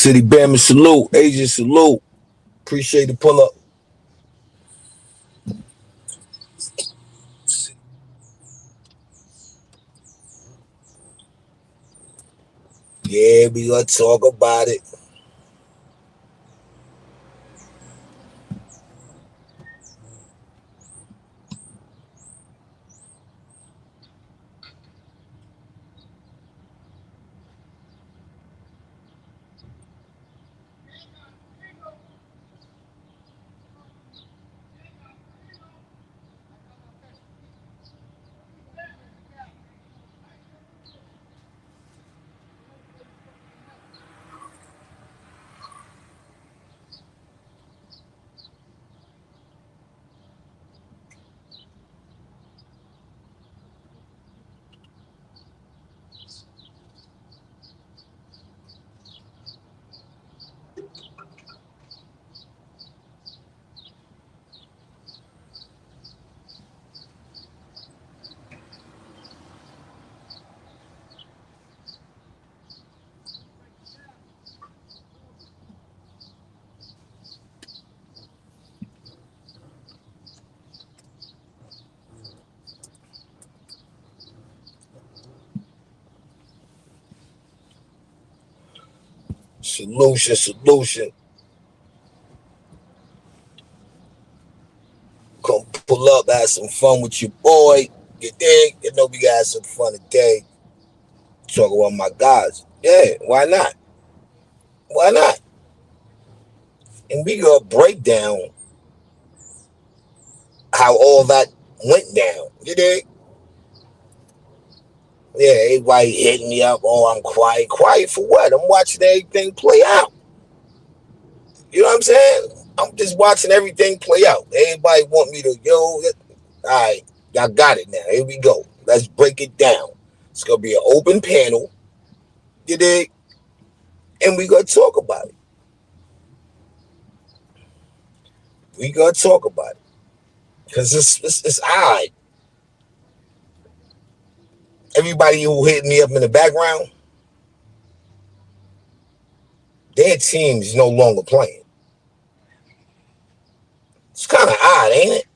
City Bama salute, Asian salute. Appreciate the pull up. Yeah, we gonna talk about it. Solution. Come pull up, have some fun with your boy. You dig? You know we got some fun today. Talk about my guys. Yeah, why not? Why not? And we gonna break down how all that went down. You dig? Yeah, everybody hitting me up. Oh, I'm quiet. Quiet for what? I'm watching everything play out. You know what I'm saying? I'm just watching everything play out. Everybody want me to, all right, y'all got it now. Here we go. Let's break it down. It's going to be an open panel. You dig? And we going to talk about it. We going to talk about it. Because it's odd. Everybody who hit me up in the background, their team is no longer playing. It's kind of odd, ain't it?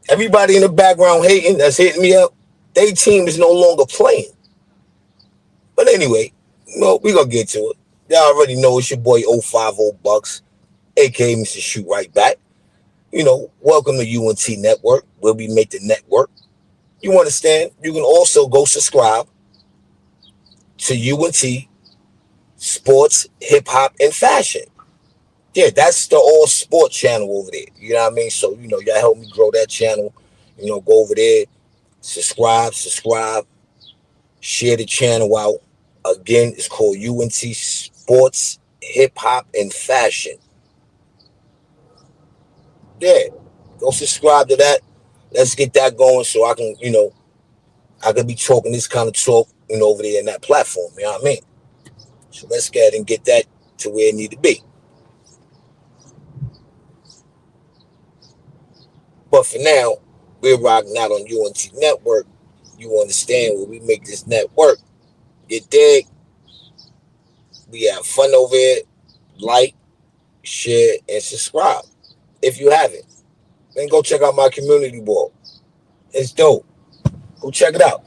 Everybody in the background hating, that's hitting me up, their team is no longer playing. But anyway, we're going to get to it. Y'all already know it's your boy 050BUCKS, a.k.a. Mr. Shoot Right Back. Welcome to UNT Network, where we make the network. You understand? You can also go subscribe to UNT Sports, Hip Hop, and Fashion. Yeah, that's the all sports channel over there. You know what I mean? So, y'all help me grow that channel. Go over there, subscribe, share the channel out. Again, it's called UNT Sports, Hip Hop, and Fashion. Yeah, go subscribe to that. Let's get that going so I can, I can be talking this kind of talk, over there in that platform. You know what I mean? So let's go ahead and get that to where it need to be. But for now, we're rocking out on UNT Network. You understand where we make this network. You dig? We have fun over here. Like, share, and subscribe. If you haven't, then go check out my community board. It's dope. Go check it out.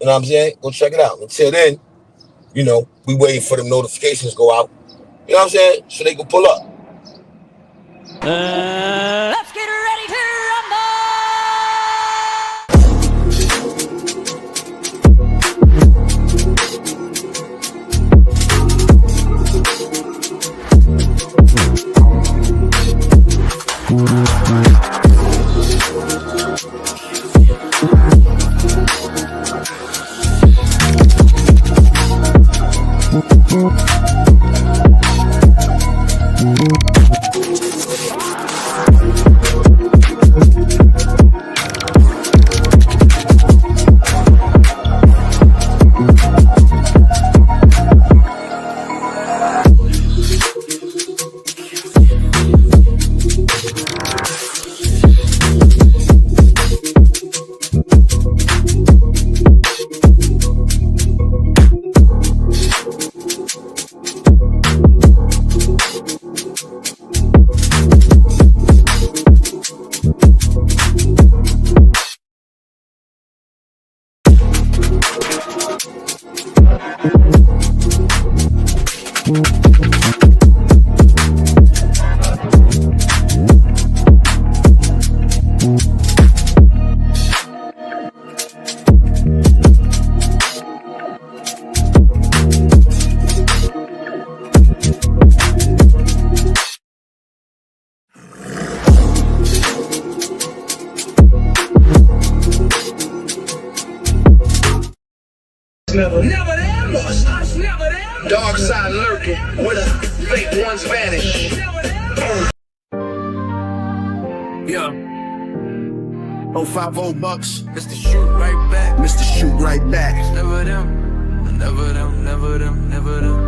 You know what I'm saying? Go check it out. Until then, we waiting for the notifications to go out. You know what I'm saying? So they can pull up. Let's get ready to rumble. Never them, us never them. Dark side lurking, where the fake ones vanish. Yeah. 050BUCKS, Mr. Shoot right back. Mr. Shoot right back. Never them, never them, never them, never them.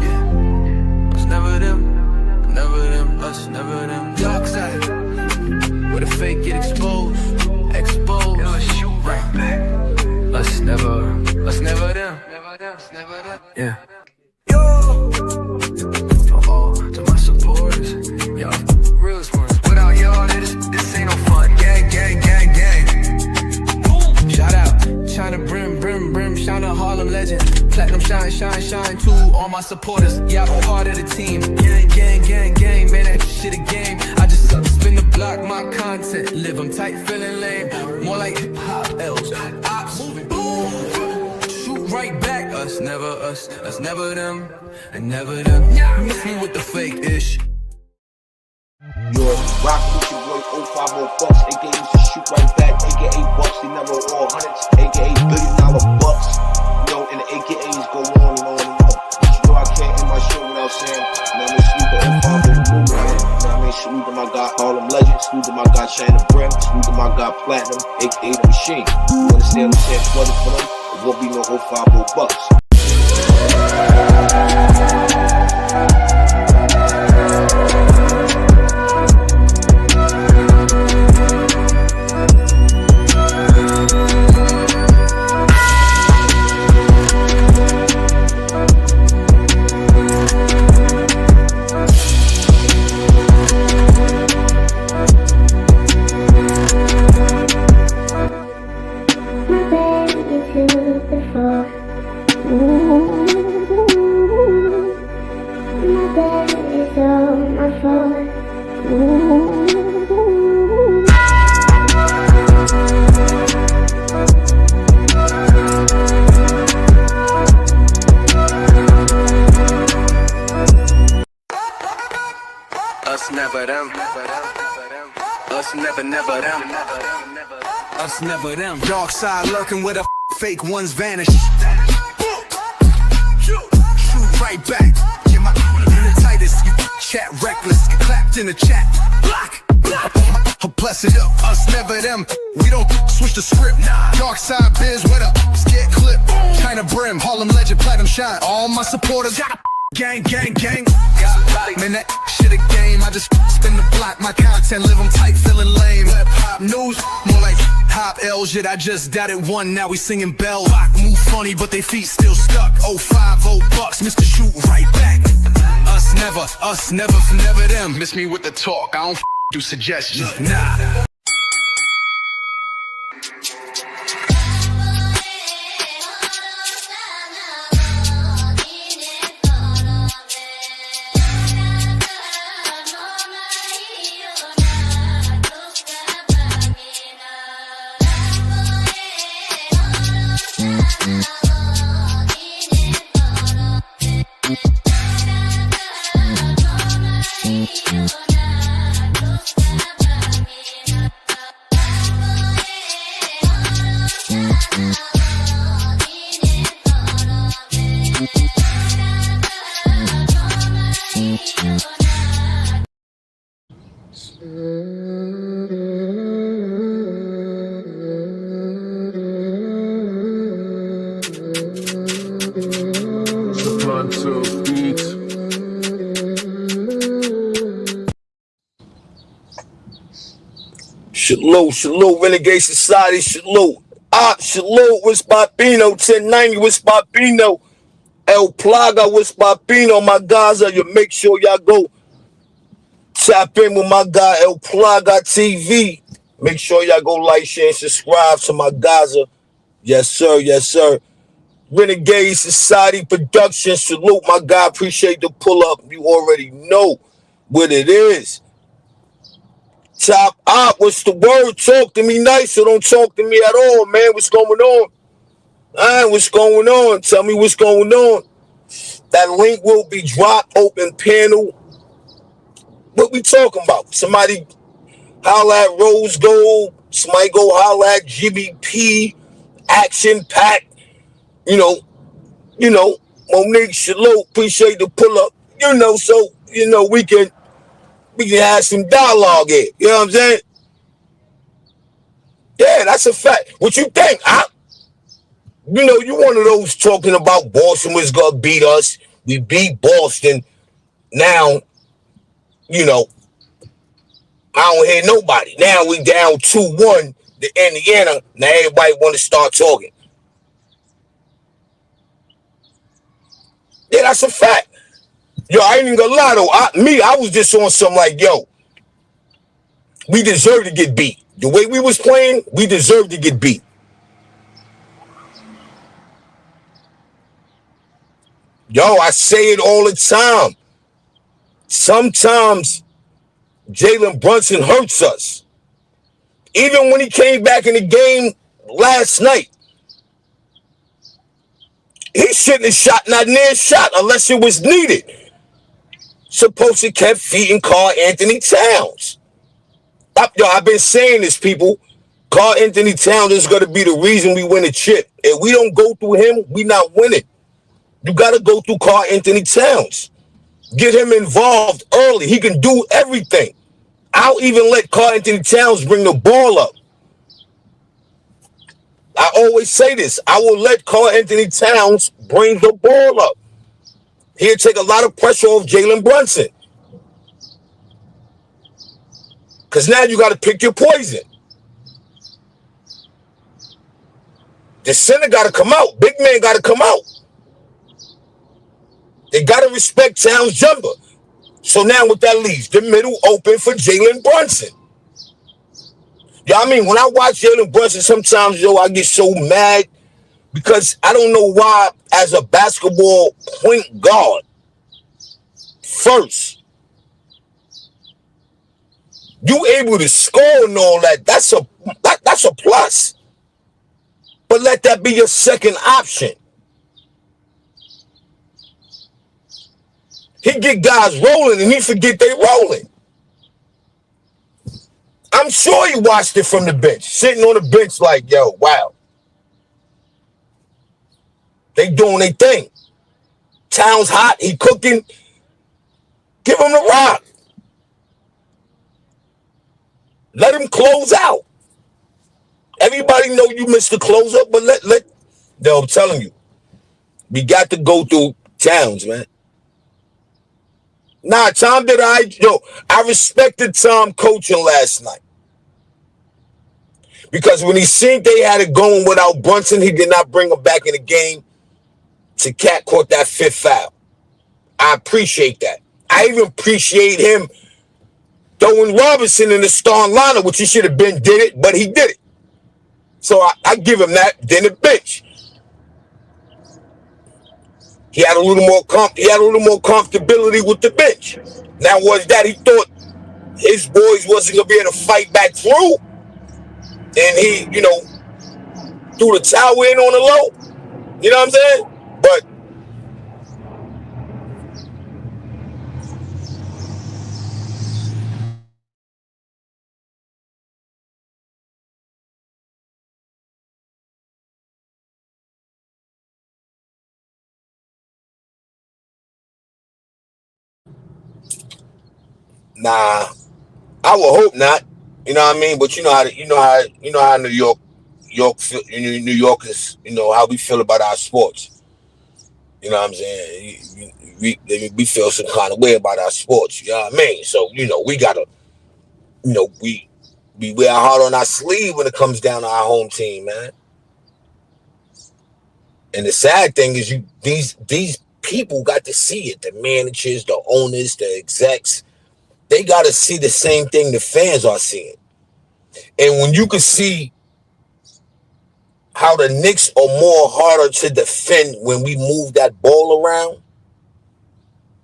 Yeah. Us never them, never them, us never them. Dark side, where the fake get exposed, exposed. Shoot right back. Us never them, yeah. Yo, to my supporters, y'all realest ones. Without y'all, this ain't no fun. Gang, gang, gang, gang. Shout out, China brim, shout out Harlem legend. Platinum shine to all my supporters. Y'all part of the team. Gang, man, that shit a game. I just spin the block, my content. Live, I'm tight, feeling lame. More like hip-hop L's. Ops, boom. Shoot right back. Us never them, and never them. Miss me with the fake ish. Yo, rock with your boy 050BUCKS, aka Mr. Shoot Right Back, aka Bucks, they never all hundreds, aka $1 billion bucks. You know, and the AKAs go on and on and on. But you know I can't end my show without saying, you know what I mean, salute the 050 movement. You know what I mean, salute to my guy Harlem Legend, salute to my guy China Brim, salute to my guy Platinum, aka The Machine. You understand what I'm saying? For them, it won't be no 050BUCKS. Us never them. Us never them. Us never them. Dark side lurking where the fake ones vanish. Shoot right back. Get my in the tightest. You chat reckless. Get clapped in the chat. Block. Bless it up. Us never them. We don't switch the script. Dark side biz with a scared clip. China Brim, Harlem Legend, Platinum Shine. All my supporters. Gang. Man, that shit a game. I just spin the block, my content, live them tight, feeling lame. Hip-hop news, more like hop L shit. I just doubted one, now we singing bell. Rock move funny, but they feet still stuck. 050BUCKS, Mr. Shoot right back. Us never them. Miss me with the talk, I don't do suggestions, nah. Salute, Renegade Society, salute. Salute, what's Bambino, 1090, what's Bambino, El Plaga, what's Bambino, my guys, you make sure y'all go tap in with my guy El Plaga TV. Make sure y'all go like, share, and subscribe to my guys. Yes, sir. Renegade Society Production, salute, my guy, appreciate the pull up. You already know what it is. Top up, what's the word? Talk to me nice or don't talk to me at all, man. What's going on? What's going on? Tell me what's going on. That link will be dropped, open panel. What we talking about? Somebody holla at Rose Gold. Somebody go holla at GBP, Action Pack. Monique Shalot, appreciate the pull up. So we can have some dialogue here. You know what I'm saying? Yeah, that's a fact. What you think? You one of those talking about Boston was gonna beat us. We beat Boston. Now, I don't hear nobody. Now we down 2-1 to Indiana. Now everybody want to start talking. Yeah, that's a fact. Yo, I ain't even gonna lie though. I was just on some like, yo, we deserve to get beat. The way we was playing, we deserve to get beat. Yo, I say it all the time. Sometimes Jalen Brunson hurts us. Even when he came back in the game last night, he shouldn't have shot not near shot unless it was needed. Supposed to kept feeding Karl Anthony Towns. I've been saying this, people. Karl Anthony Towns is going to be the reason we win a chip. If we don't go through him, we not winning. You got to go through Karl Anthony Towns. Get him involved early. He can do everything. I'll even let Karl Anthony Towns bring the ball up. I always say this. I will let Karl Anthony Towns bring the ball up. He'll take a lot of pressure off Jalen Brunson. Because now you got to pick your poison. The center got to come out. Big man got to come out. They got to respect Towns' jumper. So now what that leaves? The middle open for Jalen Brunson. When I watch Jalen Brunson, sometimes, I get so mad because I don't know why, as a basketball point guard, first, you able to score and all that. That's a plus. But let that be your second option. He get guys rolling and he forget they rolling. I'm sure he watched it from the bench, sitting on the bench like, yo, wow. They doing their thing. Towns hot, he cooking. Give him the rock. Let him close out. Everybody know you missed the closer, but I'm telling you, we got to go through Towns, man. Nah, Tom did I respected Tom coaching last night. Because when he seen they had it going without Brunson, he did not bring him back in the game to Cat caught that fifth foul. I appreciate that. I even appreciate him throwing Robinson in the starting lineup, which he should have did it, but he did it. So I give him that. Then the bench. He had a little more comfortability with the bench. Now was that he thought his boys wasn't gonna be able to fight back through, and he, threw the towel in on the low. You know what I'm saying? But nah, I would hope not. You know what I mean? But you know how New Yorkers, how we feel about our sports. You know what I'm saying? We feel some kind of way about our sports. You know what I mean? So we gotta, we wear our heart on our sleeve when it comes down to our home team, man. And the sad thing is, these people got to see it. The managers, the owners, the execs. They got to see the same thing the fans are seeing. And when you can see how the Knicks are more harder to defend when we move that ball around,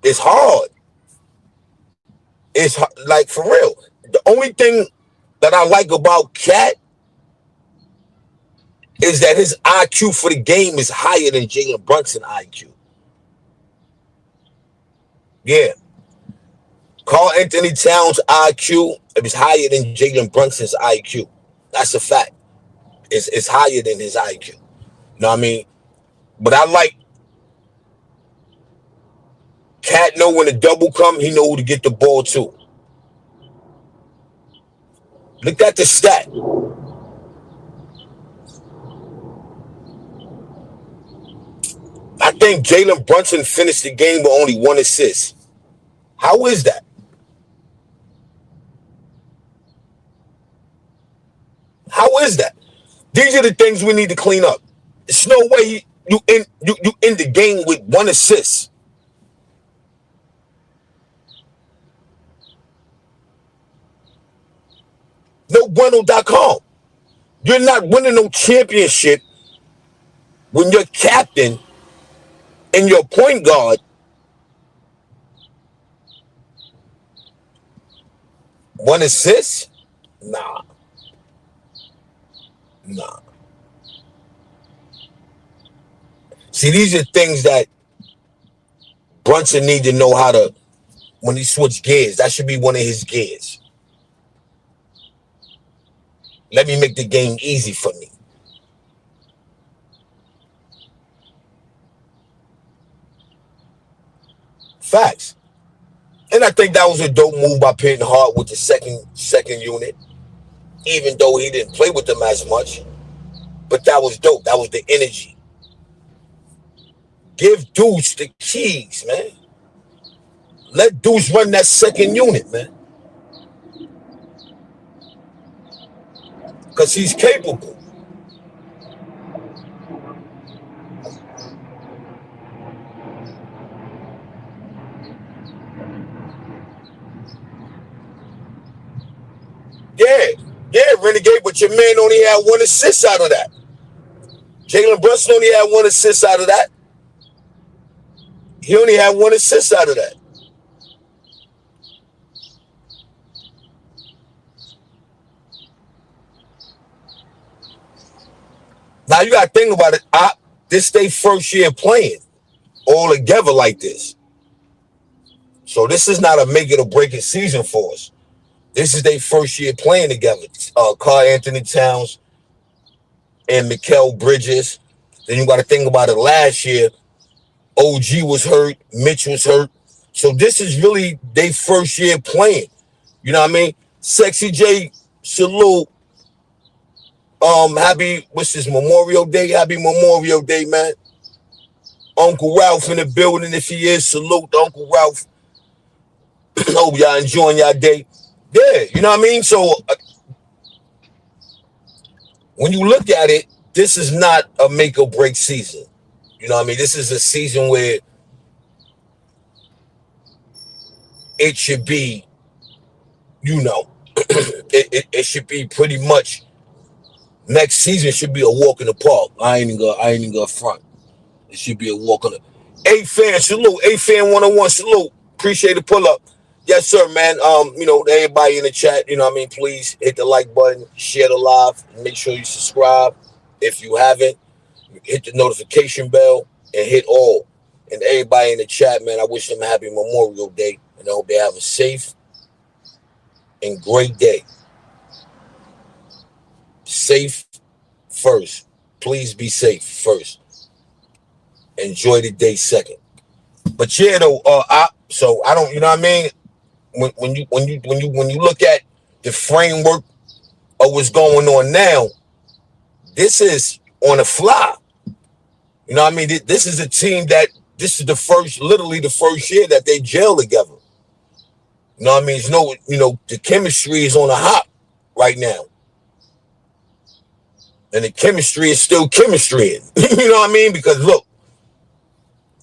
it's hard. It's like, for real. The only thing that I like about Cat is that his IQ for the game is higher than Jalen Brunson IQ. Yeah. Karl Anthony Towns' IQ is higher than Jalen Brunson's IQ. That's a fact. It's higher than his IQ. You know what I mean? But I like Cat know when the double come, he know who to get the ball to. Look at the stat. I think Jalen Brunson finished the game with only 1 assist. How is that? How is that? These are the things we need to clean up. There's no way you end the game with 1 assist. No bueno.com. You're not winning no championship when your captain and your point guard one assist? Nah. See, these are things that Brunson need to know how to, when he switch gears, that should be one of his gears. Let me make the game easy for me. Facts. And I think that was a dope move by Peyton Hart with the second unit, even though he didn't play with them as much. But that was dope. That was the energy. Give Deuce the keys, man. Let Deuce run that second unit, man. Because he's capable. Yeah, Renegade, but your man only had 1 assist out of that. Jalen Brunson only had 1 assist out of that. He only had 1 assist out of that. Now you got to think about it. This they first year playing all together like this. So this is not a make it or break it season for us. This is their first year playing together. Karl Anthony Towns and Mikal Bridges. Then you got to think about it last year. OG was hurt. Mitch was hurt. So this is really their first year playing. You know what I mean? Sexy J, salute. Happy, what's this, Memorial Day? Happy Memorial Day, man. Uncle Ralph in the building. If he is, salute to Uncle Ralph. Hope y'all enjoying y'all day. Yeah, you know what I mean? So when you look at it, this is not a make or break season. You know what I mean? This is a season where it should be, you know, it should be pretty much, next season should be a walk in the park. I ain't even gonna front. It should be a walk on the. A-Fan, salute. A-Fan 101, salute. Appreciate the pull up. Yes, sir, man. You know, everybody in the chat, you know what I mean? Please hit the like button, share the live, and make sure you subscribe. If you haven't, hit the notification bell and hit all. And everybody in the chat, man, I wish them a happy Memorial Day. And I hope they have a safe and great day. Safe first. Please be safe first. Enjoy the day second. But yeah, though, so I don't, you know what I mean? When you look at the framework of what's going on now, this is on the fly. You know what I mean? This is a team that this is literally the first year that they gel together. You know what I mean? It's the chemistry is on a hop right now. And the chemistry is still chemistry. You know what I mean? Because look,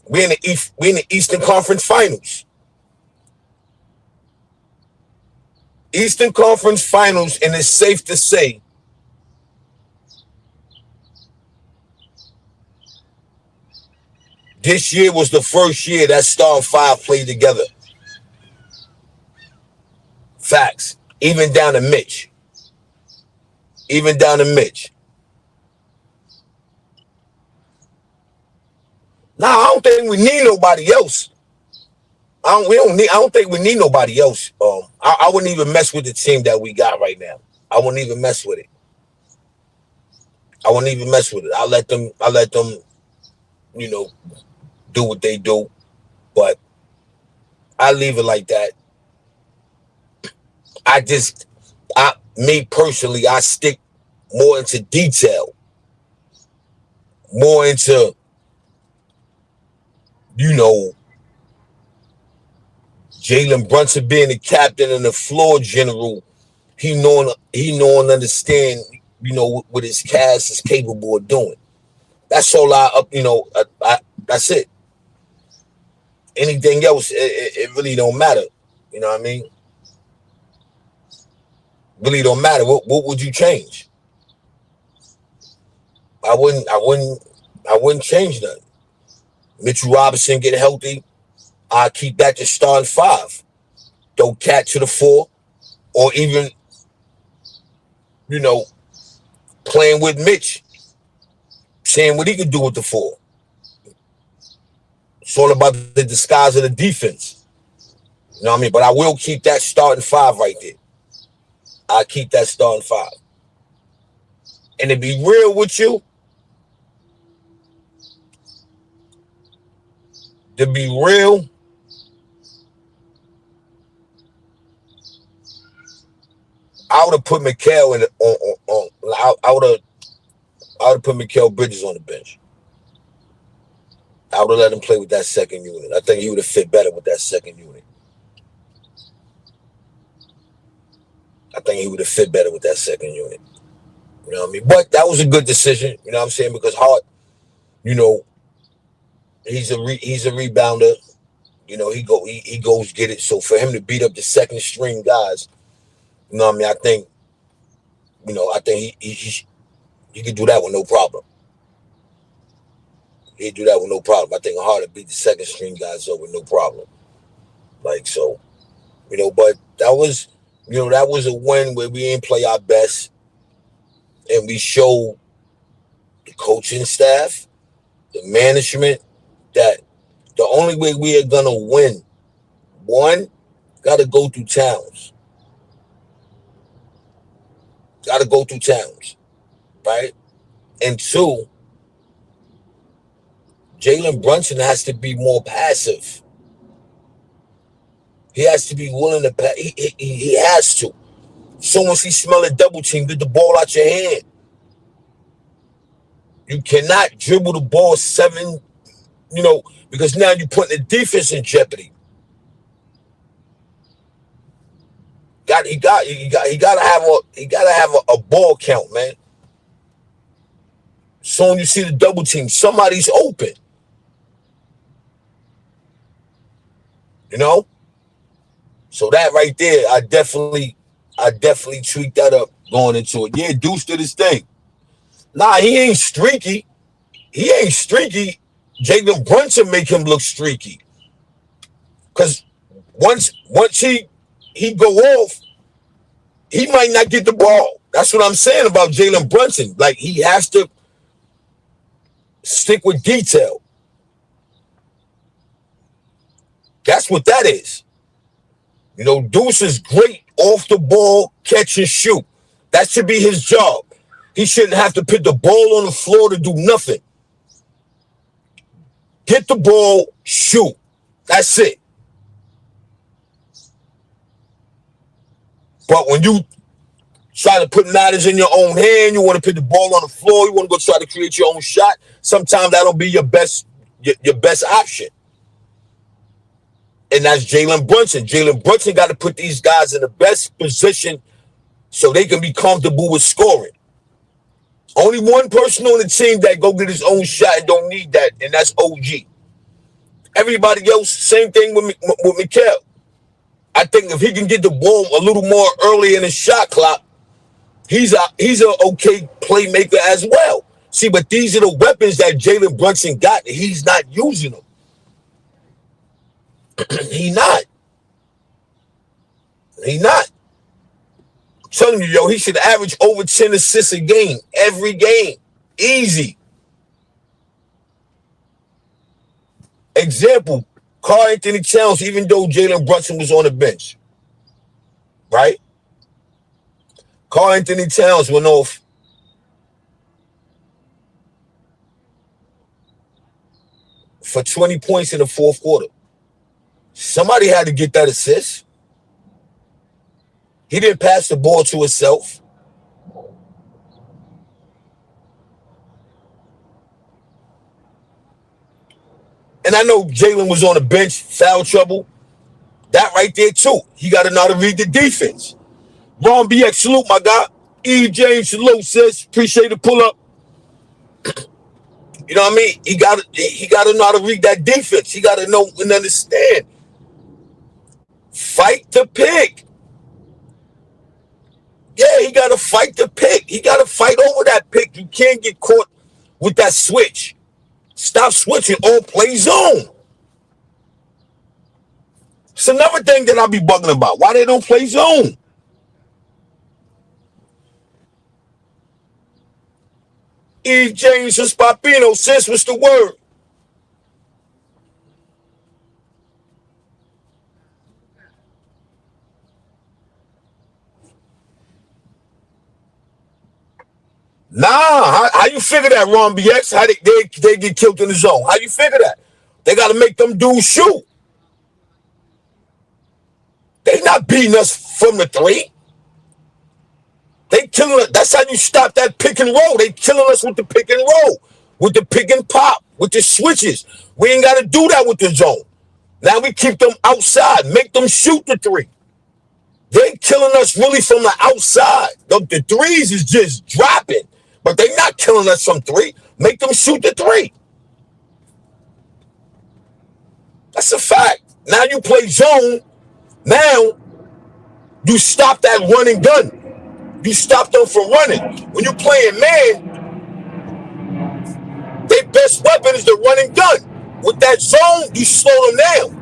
we're in the Eastern Conference Finals. Eastern Conference Finals, and it's safe to say this year was the first year that Star 5 played together. Facts. Even down to Mitch. Even down to Mitch. Nah, I don't think we need nobody else. I don't think we need nobody else. I wouldn't even mess with the team that we got right now. I wouldn't even mess with it. I wouldn't even mess with it. I let them, you know, do what they do. But I leave it like that. Me personally, I stick more into detail. More into, Jalen Brunson being the captain and the floor general. He know and understand, what his cast is capable of doing. That's all that's it. Anything else, it really don't matter. You know what I mean? Really don't matter. What would you change? I wouldn't change nothing. Mitchell Robinson get healthy. I keep that to starting 5. Throw Cat to the 4, or even, playing with Mitch, seeing what he can do with the 4. It's all about the disguise of the defense. You know what I mean? But I will keep that starting 5 right there. I keep that starting 5. And to be real with you, I would have put Mikal I would have put Mikal Bridges on the bench. I would have let him play with that second unit. I think he would have fit better with that second unit. You know what I mean? But that was a good decision. You know what I'm saying? Because Hart, he's a rebounder. He goes get it. So for him to beat up the second string guys, you know what I mean? I think he could do that with no problem. He'd do that with no problem. I think Hart to beat the second string guys up with no problem. But that was, that was a win where we didn't play our best, and we showed the coaching staff, the management, that the only way we are gonna win, one, gotta go through Towns. Right? And 2, Jalen Brunson has to be more passive. He has to be willing to pass. He has to. So once he smell a double team, get the ball out your hand. You cannot dribble the ball 7, because now you're putting the defense in jeopardy. He gotta have a ball count, man. So when you see the double team, somebody's open. So that right there, I definitely tweaked that up going into it. Yeah, Deuce did his thing. Nah, he ain't streaky. Jalen Brunson make him look streaky. Because once he go off, he might not get the ball. That's what I'm saying about Jalen Brunson. Like, he has to stick with detail. That's what that is. Deuce is great off the ball, catch and shoot. That should be his job. He shouldn't have to put the ball on the floor to do nothing. Get the ball, shoot. That's it. But when you try to put matters in your own hand, you want to put the ball on the floor, you want to go try to create your own shot, sometimes that'll be your best option. And that's Jalen Brunson. Jalen Brunson got to put these guys in the best position so they can be comfortable with scoring. Only one person on the team that go get his own shot and don't need that, and that's OG. Everybody else, same thing with Mikal. I think if he can get the ball a little more early in the shot clock, he's a okay playmaker as well. See, but these are the weapons that Jalen Brunson got. He's not using them. He not. telling you, yo, he should average over 10 assists a game, every game. Easy. Example, Karl Anthony Towns, even though Jalen Brunson was on the bench, right? Karl Anthony Towns went off for 20 points in the fourth quarter. Somebody had to get that assist. He didn't pass the ball to himself. And I know Jalen was on the bench, foul trouble. That right there, too. He got to know how to read the defense. Ron BX, salute, my guy. E. James, salute, sis. Appreciate the pull up. You know what I mean? He got to know how to read that defense. He got to know and understand. Fight the pick. Yeah, he got to fight the pick. He got to fight over that pick. You can't get caught with that switch. Stop switching or play zone. It's another thing that I'll be bugging about. Why they don't play zone? E. James and Spapino, sis, what's the word? Nah, how you figure that, Ron BX? How they get killed in the zone? How you figure that? They got to make them dudes shoot. They not beating us from the three. They killing us. That's how you stop that pick and roll. They killing us with the pick and roll, with the pick and pop, with the switches. We ain't got to do that with the zone. Now we keep them outside, make them shoot the three. They killing us really from the outside. The threes is just dropping, but they not killing us from three. Make them shoot the three. That's a fact. Now you play zone. Now you stop that run and gun. You stop them from running. When you playing man, their best weapon is the run and gun. With that zone, you slow them down.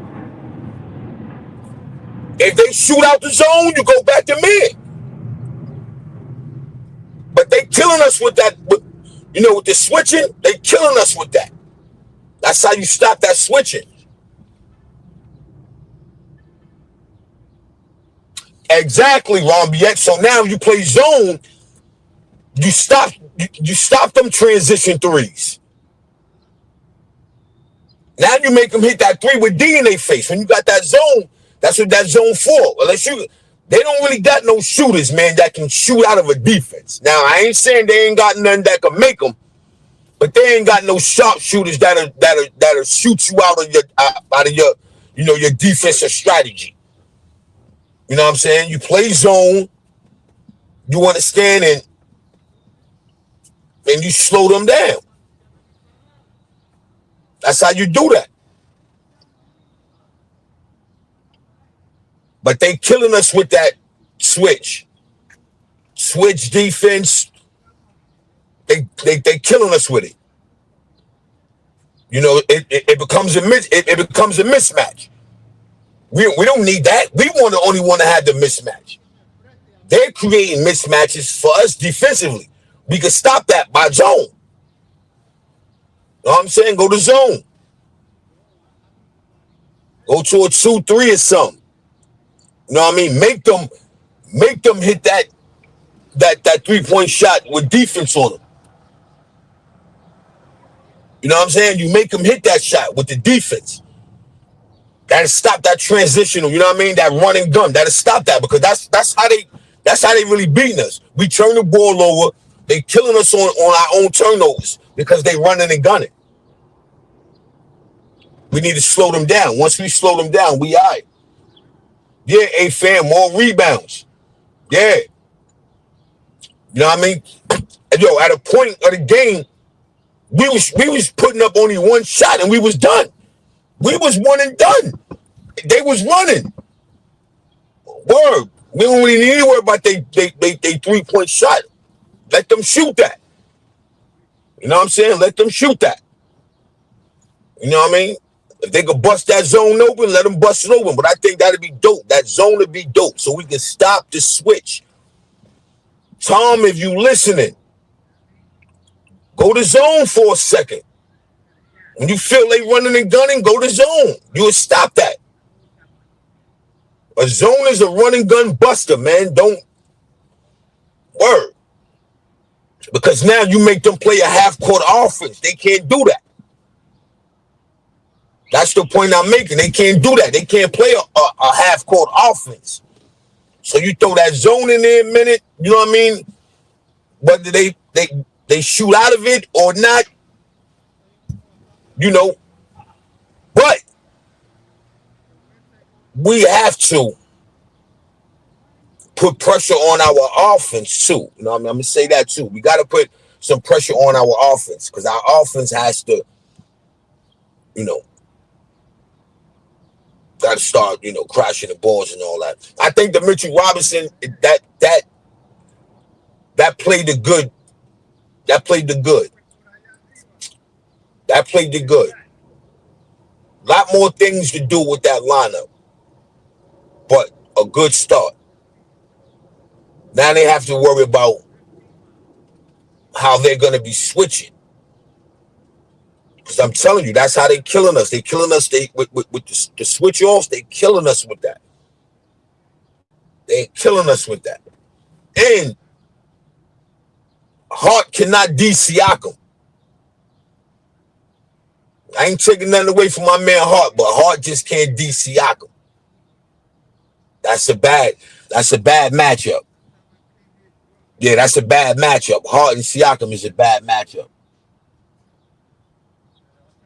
If they shoot out the zone, you go back to man. But they killing us with that, with the switching, they killing us with that. That's how you stop that switching. Exactly, Ron BX. So now you play zone, you stop them transition threes. Now you make them hit that three with D in their face. When you got that zone, that's what that zone for. Unless they don't really got no shooters, man, that can shoot out of a defense. Now I ain't saying they ain't got none that can make them, but they ain't got no sharp shooters that'll shoot you out of your your defensive strategy. You know what I'm saying? You play zone, you understand, and you slow them down. That's how you do that. But they killing us with that switch defense. They killing us with it. It becomes a mismatch. We don't need that. We only want to have the mismatch. They're creating mismatches for us defensively. We can stop that by zone. You know what I'm saying? Go to zone. Go to a 2-3 or something. You know what I mean? Make them hit that 3-point shot with defense on them. You know what I'm saying? You make them hit that shot with the defense. That'll stop that transition. You know what I mean? That run and gun. That'll stop that, because that's how they really beating us. We turn the ball over. They killing us on our own turnovers because they running and gunning. We need to slow them down. Once we slow them down, we all right. Yeah, A-Fan, more rebounds. Yeah. You know what I mean? Yo, at a point of the game, we was putting up only one shot and we was done. We was one and done. They was running. Word. We don't really need to worry about they 3-point shot. Let them shoot that. You know what I'm saying? Let them shoot that. You know what I mean? If they could bust that zone open, let them bust it open. But I think that'd be dope. That zone would be dope, so we can stop the switch. Tom, if you listening, go to zone for a second. When you feel they running and gunning, go to zone. You would stop that. A zone is a run and gun buster, man. Don't word. Because now you make them play a half-court offense. They can't do that. That's the point I'm making. They can't do that. They can't play a half-court offense. So you throw that zone in there a minute, you know what I mean? Whether they shoot out of it or not, you know. But we have to put pressure on our offense too. You know what I mean? I'm going to say that too. We got to put some pressure on our offense because our offense has to, you know, got to start, you know, crashing the balls and all that. I think that Mitchell Robinson, that played the good. That played the good. That played the good. A lot more things to do with that lineup. But a good start. Now they have to worry about how they're going to be switching. Because I'm telling you, that's how they're killing us. They're killing us with the switch offs. They're killing us with that. They're killing us with that. And Hart cannot de-Siakam. I ain't taking nothing away from my man Hart, but Hart just can't de-Siakam. That's a bad matchup. Yeah, that's a bad matchup. Hart and Siakam is a bad matchup.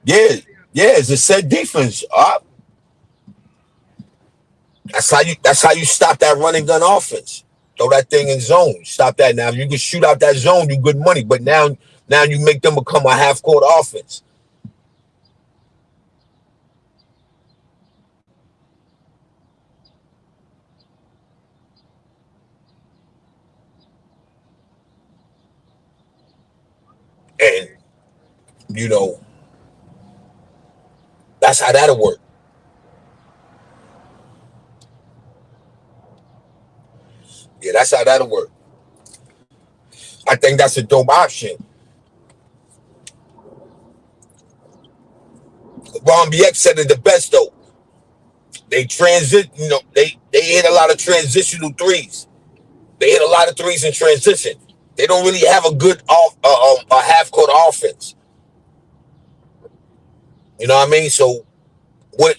Yeah, it's a set defense. That's how you stop that running gun offense. Throw that thing in zone. Stop that. Now, if you can shoot out that zone, you good money. But now you make them become a half-court offense. And, you know, that's how that'll work. Yeah, that's how that'll work. I think that's a dope option. Ron BX said it the best though. They hit a lot of transitional threes. They hit a lot of threes in transition. They don't really have a good a half-court offense. You know what I mean? So what's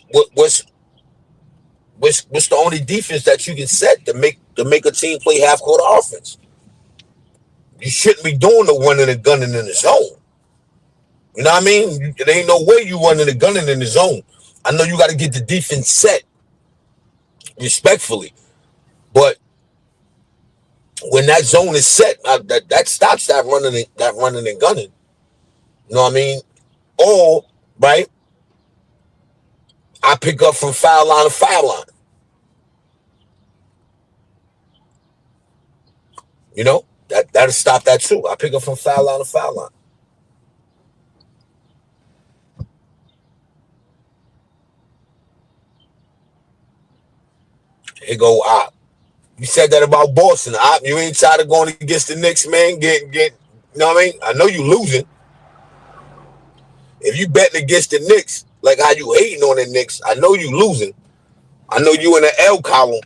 the only defense that you can set to make a team play half-court offense? You shouldn't be doing the running and gunning in the zone. You know what I mean? There ain't no way you running and gunning in the zone. I know you got to get the defense set respectfully, but when that zone is set, that stops that running and gunning. You know what I mean? Or right, I pick up from foul line to foul line. You know, that'll stop that too. I pick up from foul line to foul line. Here go Op. You said that about Boston. Op, you ain't tired of going against the Knicks, man. Get. You know what I mean? I know you losing. If you betting against the Knicks, like how you hating on the Knicks, I know you losing. I know you in the L column.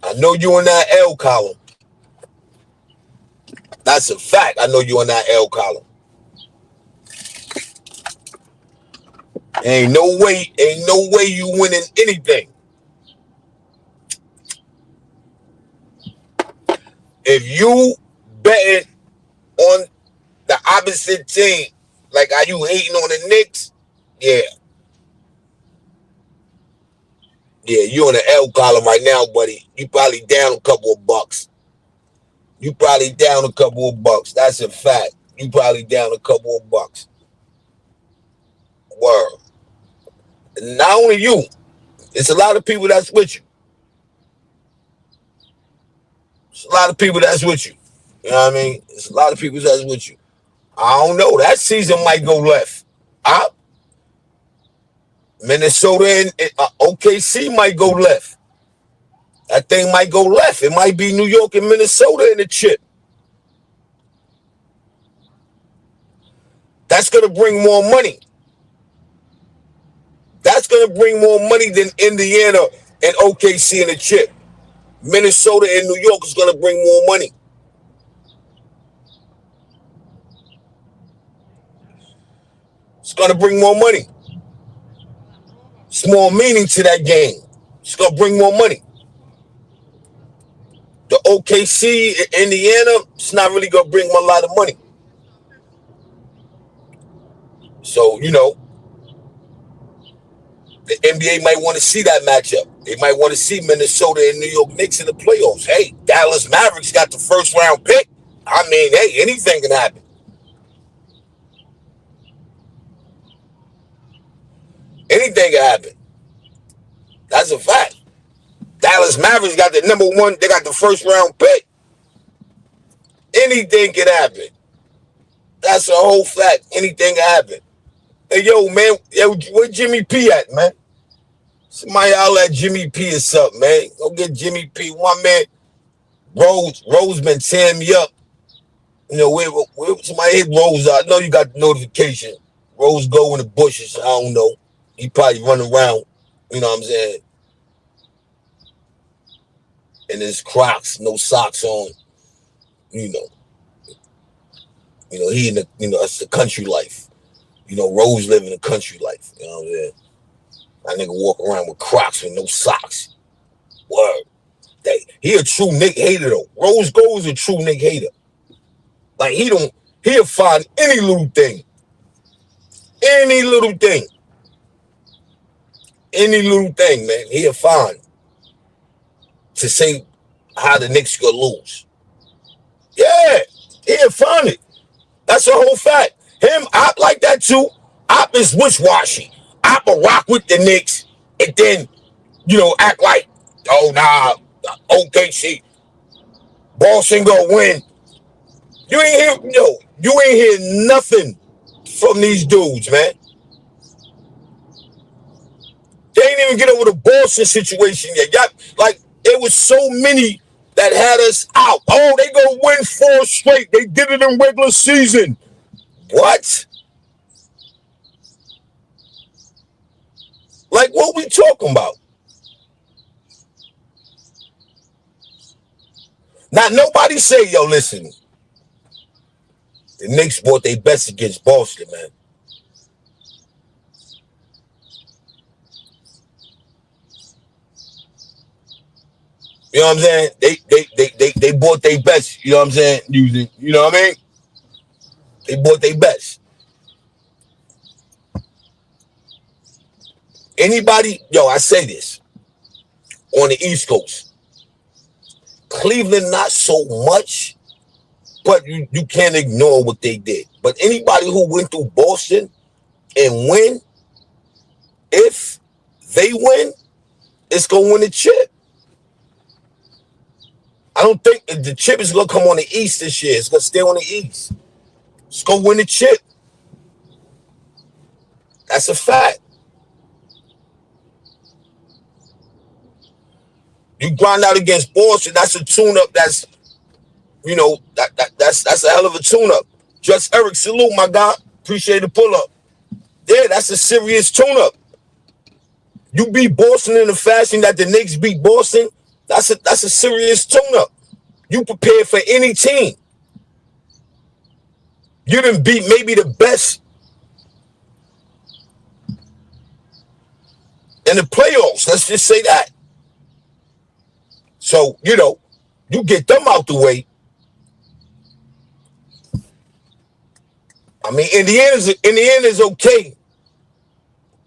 I know you in that L column. That's a fact. I know you in that L column. Ain't no way you winning anything. If you betting on the opposite team, like are you hating on the Knicks? Yeah. Yeah, you in the L column right now, buddy. You probably down a couple of bucks. That's a fact. You probably down a couple of bucks. Word. Not only you, it's a lot of people that's with you. It's a lot of people that's with you. You know what I mean? It's a lot of people that's with you. I don't know. That season might go left. Minnesota and OKC might go left. That thing might go left. It might be New York and Minnesota in the chip. That's going to bring more money. That's going to bring more money than Indiana and OKC in the chip. Minnesota and New York is going to bring more money. It's going to bring more money. It's more meaning to that game. It's going to bring more money. The OKC, Indiana, it's not really going to bring a lot of money. So, you know, the NBA might want to see that matchup. They might want to see Minnesota and New York Knicks in the playoffs. Hey, Dallas Mavericks got the first round pick. I mean, hey, anything can happen. Anything can happen. That's a fact. Dallas Mavericks got the number one. They got the first round pick. Anything can happen. That's a whole fact. Anything can happen. Hey, yo, man, where Jimmy P at, man? Somebody holler at Jimmy P or something, man. Go get Jimmy P. One man, Rose been tearing me up. You know, where somebody hit Rose out. I know you got the notification. Rose go in the bushes. I don't know. He probably running around. You know what I'm saying? And his Crocs, no socks on. You know, he in the, it's the country life. You know, Rose living a country life. You know what I'm saying? That nigga walk around with Crocs with no socks. Word. He a true Nick hater though. Rose Gold is a true Nick hater. Like he'll find any little thing. Any little thing. Any little thing, man. He'll find to say how the Knicks gonna lose. Yeah, he'll find it. That's a whole fact. Him, Op like that too. Op is wish-washy. Op will rock with the Knicks and then, act like, oh, nah, OKC, Boston gonna win. You ain't hear nothing from these dudes, man. They ain't even get over the Boston situation yet. Like, it was so many that had us out. Oh, they gonna win 4 straight. They did it in regular season. What? Like, what we talking about? Now, nobody say, yo, listen, the Knicks bought their best against Boston, man. You know what I'm saying? They bought their best, you know what I'm saying? Using, you know what I mean? They bought their best. Anybody, I say this, on the East Coast, Cleveland not so much, but you can't ignore what they did. But anybody who went through Boston and win, if they win, it's going to win the chip. I don't think the chip is going to come on the East this year. It's going to stay on the East. It's going to win the chip. That's a fact. You grind out against Boston, that's a tune-up. That's, that's a hell of a tune-up. Just Eric, salute, my guy. Appreciate the pull-up. Yeah, that's a serious tune-up. You beat Boston in the fashion that the Knicks beat Boston, that's a serious tune-up. You prepared for any team. You didn't beat maybe the best in the playoffs. Let's just say that. So, you get them out the way. I mean, Indiana's okay,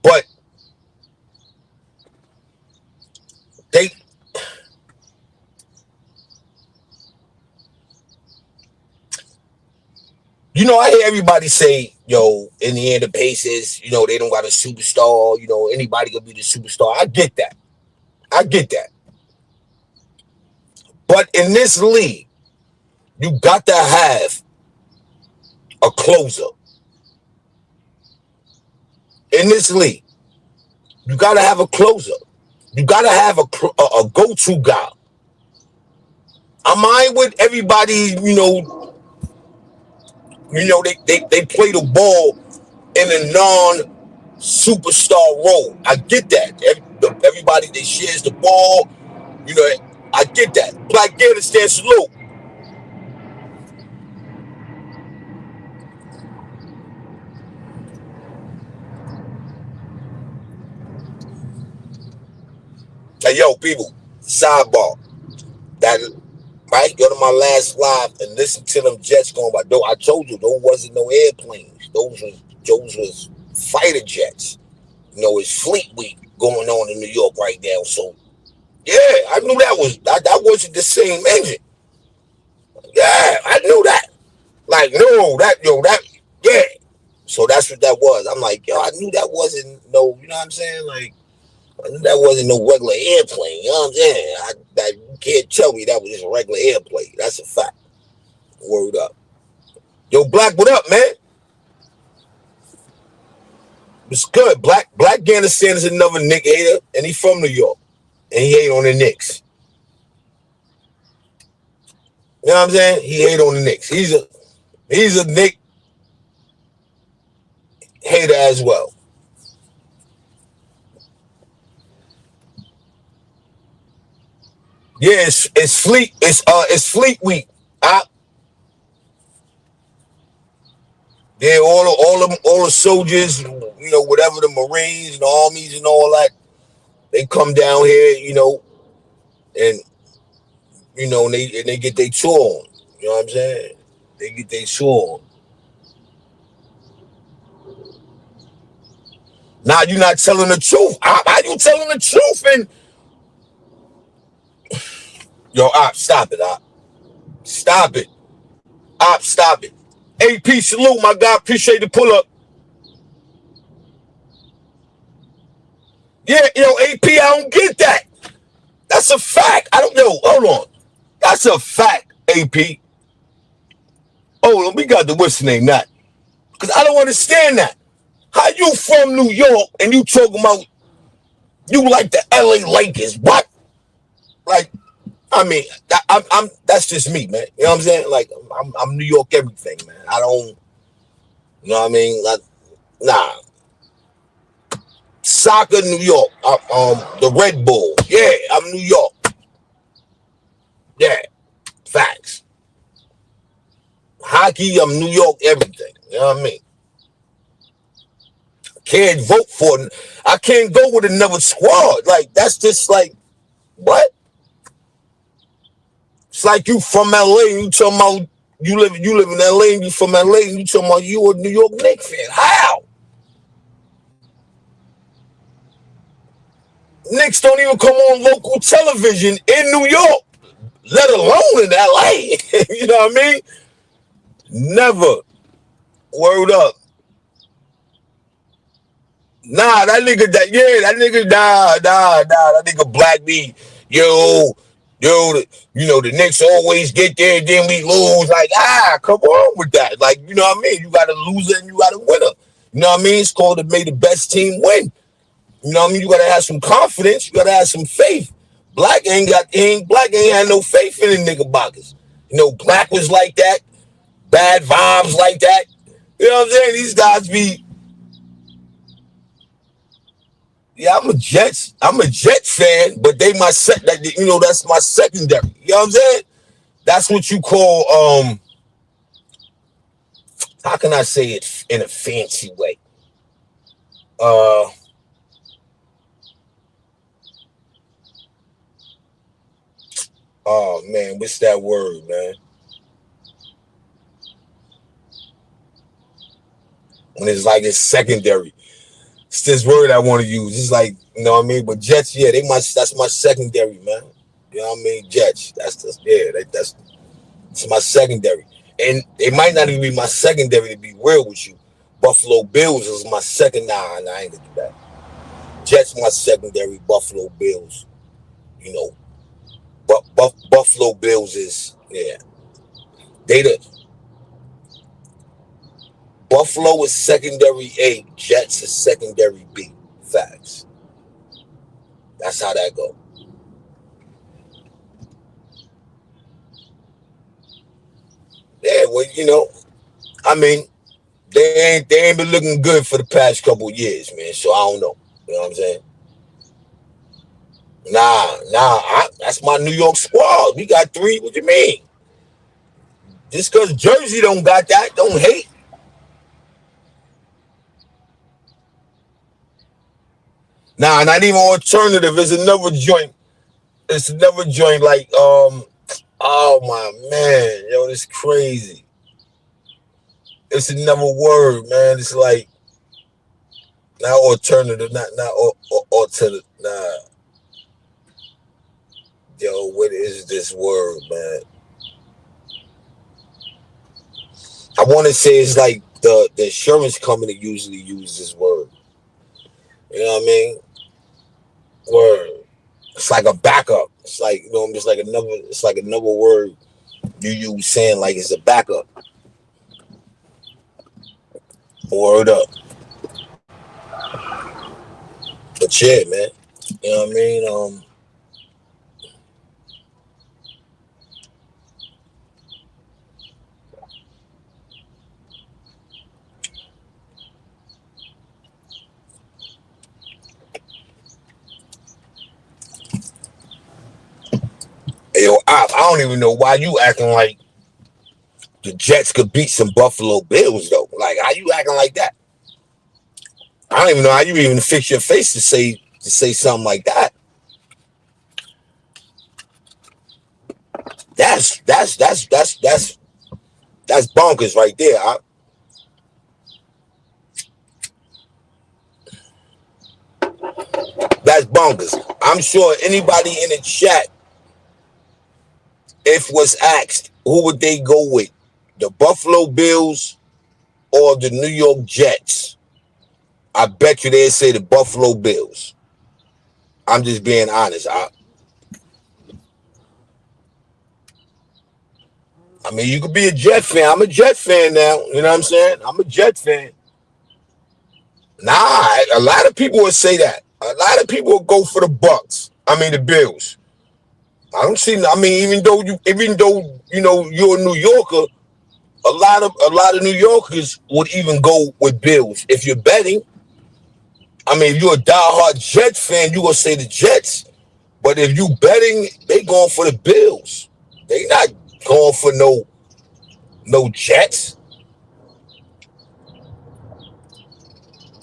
but they, I hear everybody say, Indiana Pacers, they don't got a superstar, anybody can be the superstar. I get that. But in this league, you got to have a closer. In this league, you got to have a closer. You got to have a go-to guy. Am I with everybody? They play the ball in a non-superstar role. I get that. Everybody that shares the ball, I get that. Black Afghanistan salute. Hey, yo, people, sidebar. That right, go to my last live and listen to them jets going by. Though I told you, those wasn't no airplanes. Those was fighter jets. It's Fleet Week going on in New York right now. So yeah, I knew that wasn't the same engine. Yeah, I knew that. Like, no, that, yeah. So that's what that was. I'm like, yo, I knew that wasn't no, you know what I'm saying? Like, I knew that wasn't no regular airplane. You know what I'm saying? You can't tell me that was just a regular airplane. That's a fact. Word up. Yo, Black, what up, man? It's good. Black Afghanistan is another Knicks hater, and he from New York. And he hate on the Knicks. You know what I'm saying? He hate on the Knicks. He's a Knicks hater as well. Yeah, it's Fleet Week. Yeah, all the soldiers, whatever, the Marines and the armies and all that, they come down here, and and they get their tour on. You know what I'm saying? They get their tour on. Now you're not telling the truth. How you telling the truth? And yo, stop it, stop it, stop it. AP salute, my guy. Appreciate the pull up. Yeah, AP, I don't get that. That's a fact. I don't know. Hold on. That's a fact, AP. Hold on, we got the what's the name that? Because I don't understand that. How you from New York and you talking about you like the LA Lakers? What? Like, I mean, I'm that's just me, man. You know what I'm saying? Like, I'm New York everything, man. I don't, you know what I mean? Like, nah. Soccer, New York. The Red Bull. Yeah, I'm New York. Yeah, facts. Hockey, I'm New York everything. You know what I mean? Can't vote for it. I can't go with another squad. Like, that's just like, what? It's like you from LA and you talking about you live in LA and you from LA and you talking about you a New York Knicks fan. How? Knicks don't even come on local television in New York, let alone in LA. You know what I mean? Never. Word up. Nah, that nigga, that nigga Black me. Yo, the Knicks always get there, then we lose. Like, come on with that. Like, you know what I mean? You got a loser and you got a winner. You know what I mean? It's called to make the best team win. You know what I mean? You gotta have some confidence. You gotta have some faith. Black ain't had no faith in the nigga Buckets. Black was like that. Bad vibes like that. You know what I'm saying? These guys be. Yeah, I'm a Jets fan, but that's my secondary. You know what I'm saying? That's what you call how can I say it in a fancy way? Oh man, what's that word, man? When it's like it's secondary. It's this word I want to use. It's like, you know what I mean? But Jets, yeah, that's my secondary, man. You know what I mean? Jets. That's my secondary. And it might not even be my secondary, to be real with you. Buffalo Bills is my second. Nah, I ain't gonna do that. Jets my secondary, Buffalo Bills. But Buffalo Bills is, yeah. Buffalo is secondary A, Jets is secondary B. Facts. That's how that go. well, I mean, they ain't been looking good for the past couple of years, man. So I don't know. You know what I'm saying? That's my New York squad. We got three. What you mean? Just because Jersey don't got that, don't hate. Nah, not even alternative. It's another joint. It's another joint like oh my man, yo, this crazy. It's another word, man. It's like not alternative, not alternative. Nah, yo, what is this word, man? I want to say it's like the insurance company usually uses this word. You know what I mean? Word. It's like a backup. It's like it's like another. It's like another word you use saying like it's a backup. Word up. But yeah, man. You know what I mean? Yo, I don't even know why you acting like the Jets could beat some Buffalo Bills though. Like, how you acting like that? I don't even know how you even fix your face to say something like that. That's bonkers right there. That's bonkers. I'm sure anybody in the chat, if was asked, who would they go with? The Buffalo Bills or the New York Jets? I bet you they'd say the Buffalo Bills. I'm just being honest. I mean, you could be a Jet fan. I'm a Jet fan now. You know what I'm saying? I'm a Jet fan. Nah, a lot of people would say that. A lot of people would go for the Bucks. I mean, the Bills. I don't see. I mean, even though you're a New Yorker, a lot of New Yorkers would even go with Bills. If you're betting, I mean, if you're a diehard Jet fan, you gonna say the Jets. But if you betting, they going for the Bills. They not going for no Jets.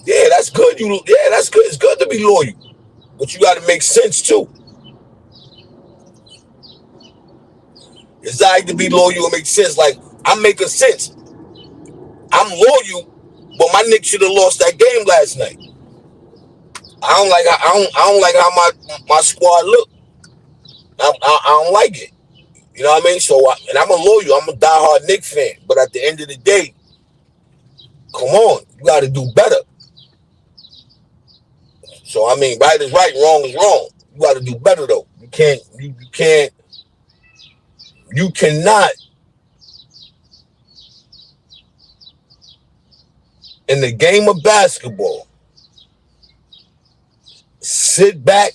Yeah, that's good. That's good. It's good to be loyal, but you got to make sense too. It's like to be loyal and make sense. Like, I'm making sense. I'm loyal, but my Knicks should have lost that game last night. I don't like how my squad look. I don't like it. You know what I mean? So, and I'm a loyal. I'm a diehard Knicks fan. But at the end of the day, come on, you got to do better. So I mean, right is right, wrong is wrong. You got to do better though. You cannot in the game of basketball sit back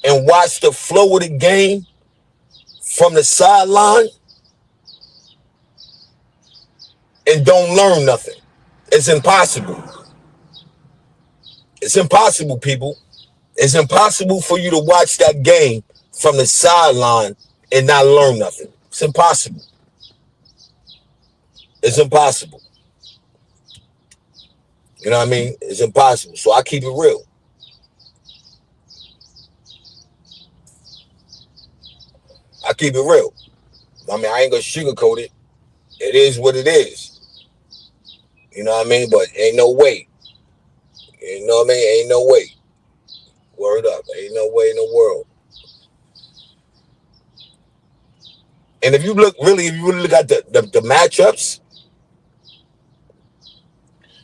and watch the flow of the game from the sideline and don't learn nothing. It's impossible. It's impossible, people. It's impossible for you to watch that game from the sideline and not learn nothing. It's impossible. It's impossible. You know what I mean? It's impossible. So I keep it real. I keep it real. I mean, I ain't gonna sugarcoat it. It is what it is. You know what I mean? But ain't no way. You know what I mean? Ain't no way. Word up. Ain't no way in the world. And if you look at the matchups,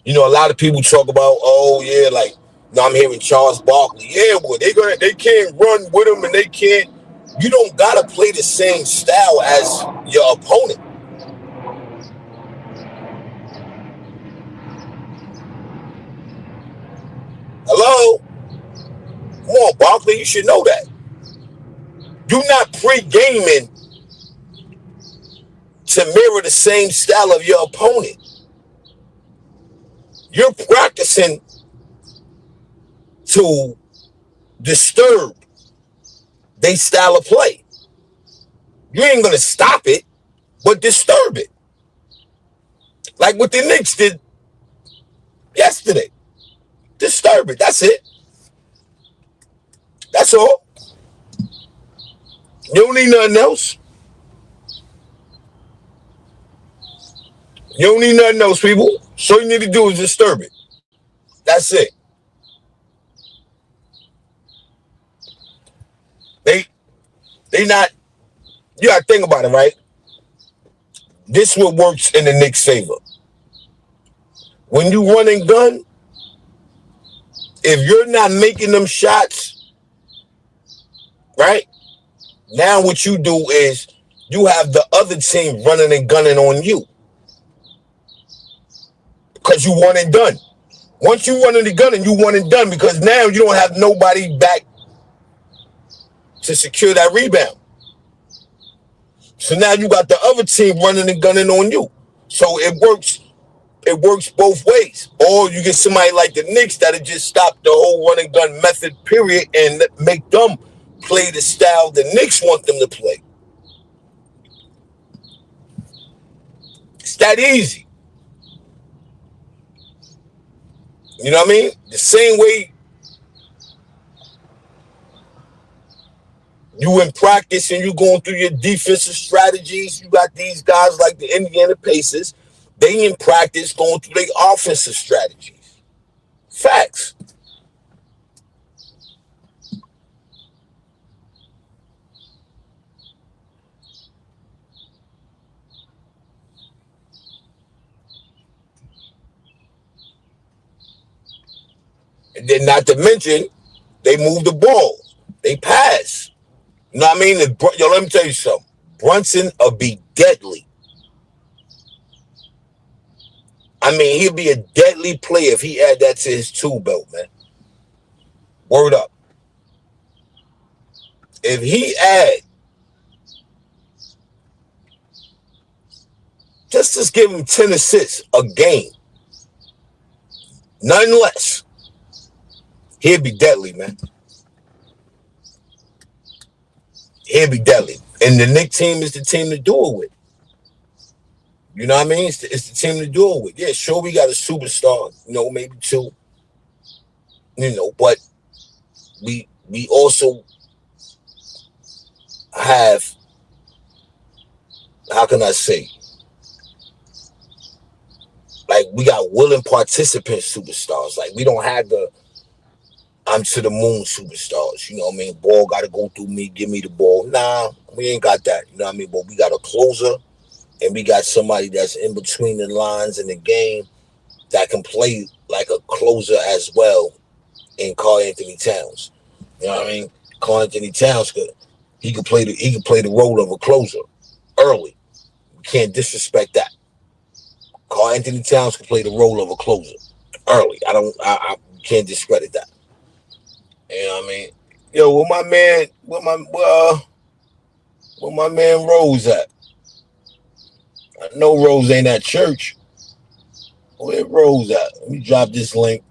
you know, a lot of people talk about, oh yeah, like, now I'm hearing Charles Barkley. Yeah, well, they can't run with him and they can't. You don't gotta play the same style as your opponent. Hello? Come on, Barkley, you should know that. You're not pre-gaming to mirror the same style of your opponent. You're practicing to disturb their style of play. You ain't going to stop it, but disturb it. Like what the Knicks did yesterday. Disturb it. That's it. That's all. You don't need nothing else. You don't need nothing else, people. So you need to do is disturb it. That's it. They not, you gotta think about it, right? This what works in the Knicks' favor. When you run and gun, if you're not making them shots, right? Now what you do is you have the other team running and gunning on you. Because you one and done. Once you run and gunning, you one and done because now you don't have nobody back to secure that rebound. So now you got the other team running and gunning on you. So it works both ways. Or you get somebody like the Knicks that'll just stop the whole run and gun method, period, and make them play the style the Knicks want them to play. It's that easy. You know what I mean? The same way you in practice and you going through your defensive strategies, you got these guys like the Indiana Pacers, they in practice going through their offensive strategies. Facts. And then not to mention, they move the ball. They pass. You know what I mean? Yo, let me tell you something. Brunson will be deadly. I mean, he'll be a deadly player if he add that to his tool belt, man. Word up. If he add, just give him 10 assists a game. None less. He'll be deadly, man. He'll be deadly. And the Knicks team is the team to do it with. You know what I mean? It's the team to do it with. Yeah, sure, we got a superstar, maybe two. But we also have, how can I say? Like, we got willing participant superstars. Like, we don't have the I'm to the moon superstars. You know what I mean? Ball got to go through me, give me the ball. Nah, we ain't got that. You know what I mean? But we got a closer, and we got somebody that's in between the lines in the game that can play like a closer as well in Karl-Anthony Towns. You know what I mean? Karl-Anthony Towns he could play the role of a closer early. You can't disrespect that. Karl-Anthony Towns can play the role of a closer early. I can't discredit that. You know what I mean? Yo, where my man Rose at? I know Rose ain't at church. Where Rose at? Let me drop this link.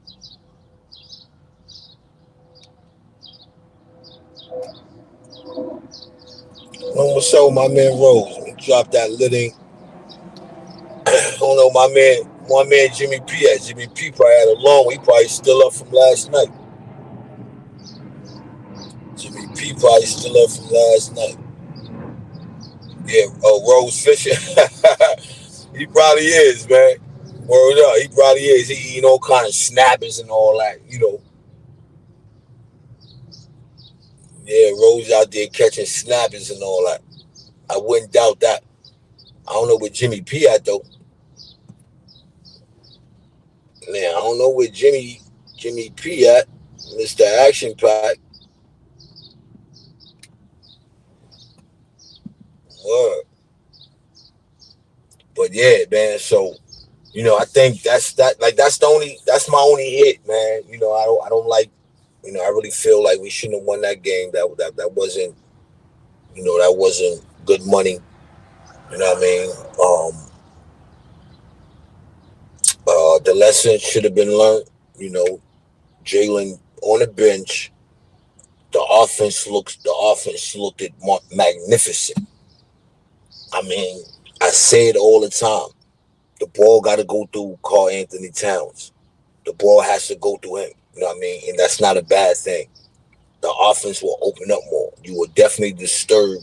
What's up, my man Rose? Let me drop that link. I don't know, my man Jimmy P at. Jimmy P probably had a long one. He probably still up from last night. Jimmy P probably still up from last night. Yeah, Rose Fisher. He probably is, man. Word up, he probably is. He eating all kind of snappers and all that, Yeah, Rose out there catching snappers and all that. I wouldn't doubt that. I don't know where Jimmy P at, though. Man, I don't know where Jimmy P at. Mr. Action Pack. Word. But yeah, man, so I think that's my only hit, man. I don't like, I really feel like we shouldn't have won that game. That wasn't, that wasn't good money. You know what I mean? Um, the lesson should have been learned. You know, Jalen on the bench, the offense looked magnificent. I mean, I say it all the time. The ball got to go through Karl Anthony Towns. The ball has to go through him. You know what I mean? And that's not a bad thing. The offense will open up more. You will definitely disturb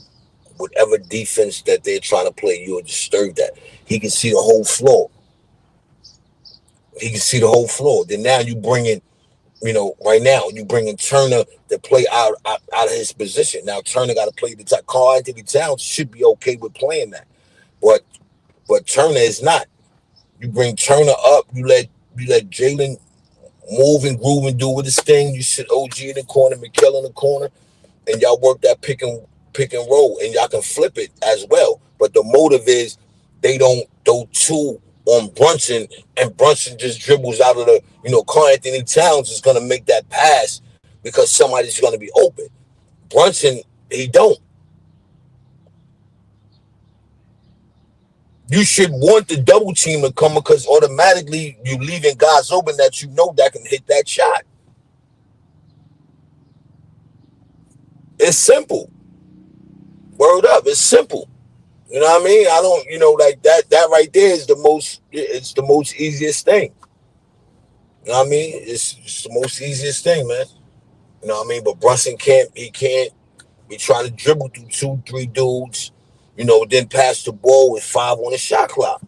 whatever defense that they're trying to play. You will disturb that. He can see the whole floor. He can see the whole floor. Then now you bring in, right now you bring in Turner to play out of his position. Now Turner got to play the top. Karl Anthony Towns should be okay with playing that, but Turner is not. You bring Turner up. You let Jalen move and groove and do with his thing. You sit OG in the corner, McKell in the corner, and y'all work that pick and roll, and y'all can flip it as well. But the motive is they don't throw two on Brunson, and Brunson just dribbles out of the, Karl Anthony Towns is gonna make that pass because somebody's gonna be open. Brunson, he don't. You should want the double team to come because automatically you leaving guys open that that can hit that shot. It's simple. Word up, it's simple. You know what I mean? I don't, like that right there is it's the most easiest thing. You know what I mean? It's the most easiest thing, man. You know what I mean? But Brunson can't be trying to dribble through 2, 3 dudes, then pass the ball with 5 on the shot clock.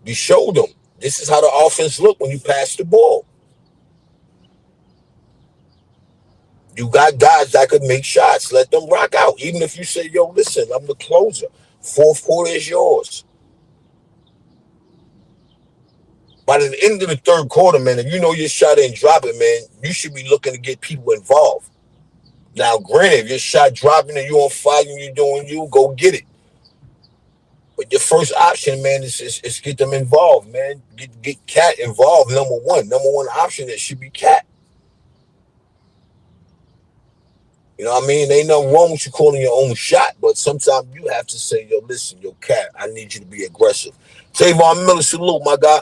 You showed them. This is how the offense look when you pass the ball. You got guys that could make shots. Let them rock out. Even if you say, yo, listen, I'm the closer. Fourth quarter is yours. By the end of the third quarter, man, if you know your shot ain't dropping, man, you should be looking to get people involved. Now, granted, if your shot dropping and you on fire and you're doing you, go get it. But your first option, man, is get them involved, man. Get Cat involved, number one. Number one option that should be Cat. You know what I mean? Ain't nothing wrong with you calling your own shot, but sometimes you have to say, yo, listen, yo, Cat, I need you to be aggressive. Tavon Miller, salute, my guy.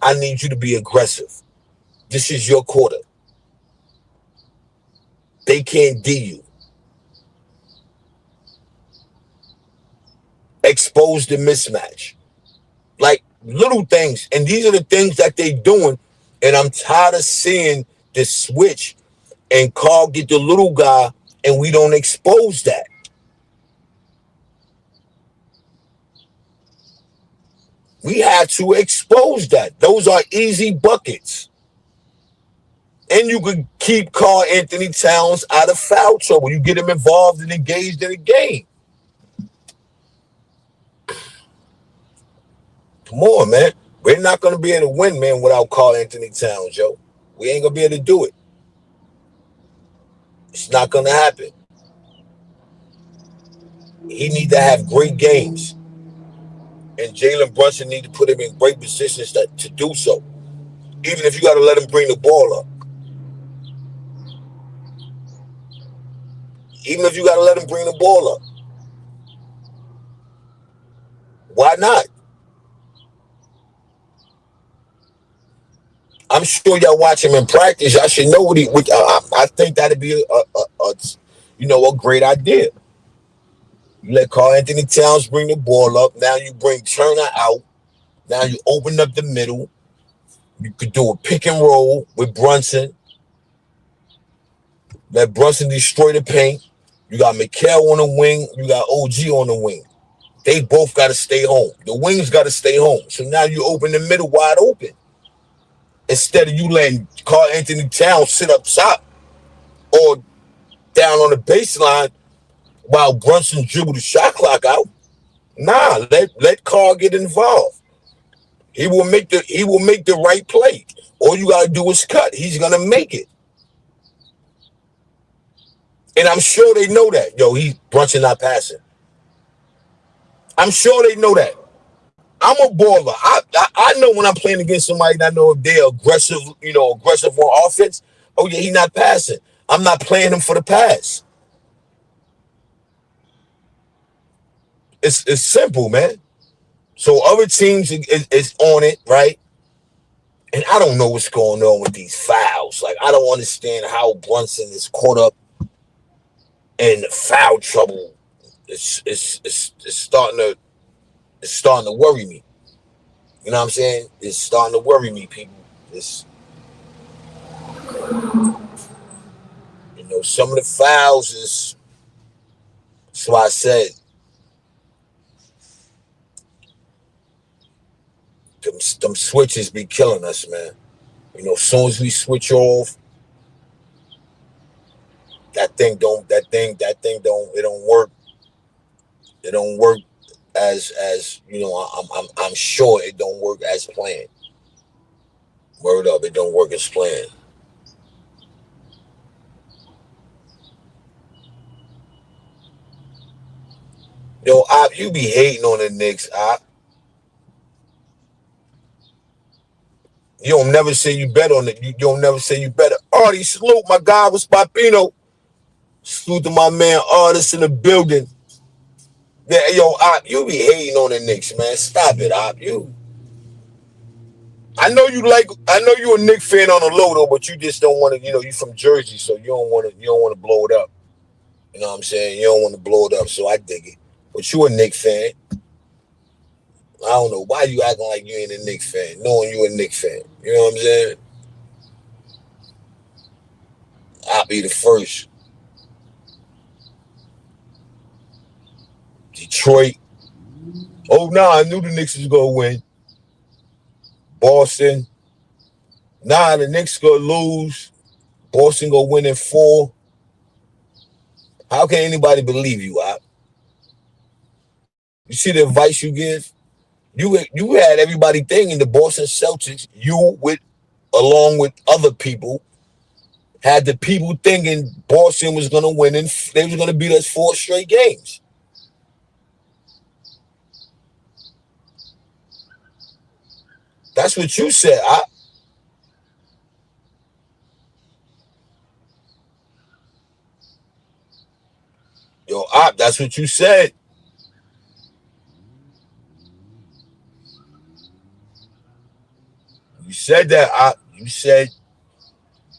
I need you to be aggressive. This is your quarter. They can't D you. Expose the mismatch. Like little things. And these are the things that they doing. And I'm tired of seeing the switch and Karl get the little guy and we don't expose that. We have to expose that. Those are easy buckets. And you can keep Karl Anthony Towns out of foul trouble. You get him involved and engaged in the game. Come on, man. We're not going to be able to win, man, without Karl Anthony Towns, yo. We ain't going to be able to do it. It's not going to happen. He need to have great games. And Jalen Brunson need to put him in great positions to do so. Even if you got to let him bring the ball up. Even if you got to let him bring the ball up. Why not? I'm sure y'all watch him in practice. Y'all should know what I think that'd be a great idea. You let Karl Anthony Towns bring the ball up. Now you bring Turner out. Now you open up the middle. You could do a pick and roll with Brunson. Let Brunson destroy the paint. You got McKell on the wing. You got OG on the wing. They both got to stay home. The wings got to stay home. So now you open the middle wide open. Instead of you letting Karl Anthony Towns sit up top or down on the baseline while Brunson dribble the shot clock out. Nah, let Karl get involved. He will make the right play. All you gotta do is cut. He's gonna make it. And I'm sure they know that. Yo, Brunson not passing. I'm sure they know that. I'm a baller. I know when I'm playing against somebody that I know if they're aggressive, aggressive on offense. Oh yeah, he's not passing. I'm not playing him for the pass. It's simple, man. So other teams is on it, right? And I don't know what's going on with these fouls. Like, I don't understand how Brunson is caught up in foul trouble. It's starting to worry me. You know what I'm saying? It's starting to worry me, people. It's, some of the fouls is. That's why I said them switches be killing us, man. As soon as we switch off, it don't work. It don't work as I'm sure it don't work as planned. Word up, it don't work as planned. Yo, Op, you be hating on the Knicks, Op. You don't never say you bet on it. You don't never say you better. Artie, salute my guy was Papino. Salute to my man Artist in the building. Yeah, yo, Op, you be hating on the Knicks, man. Stop it, Op. I know you a Knicks fan on the low though, but you just don't want to, you from Jersey, so you don't want to blow it up. You know what I'm saying? You don't want to blow it up, so I dig it. But you a Knicks fan. I don't know why you acting like you ain't a Knicks fan, knowing you a Knicks fan. You know what I'm saying? I'll be the first. Detroit. Oh, I knew the Knicks was going to win. Boston. The Knicks going to lose. Boston going to win in 4. How can anybody believe you, Op? You see the advice you give? You had everybody thinking the Boston Celtics, along with other people, had the people thinking Boston was going to win and they was going to beat us 4 straight games. That's what you said. Op, that's what you said. You said that, Op. You said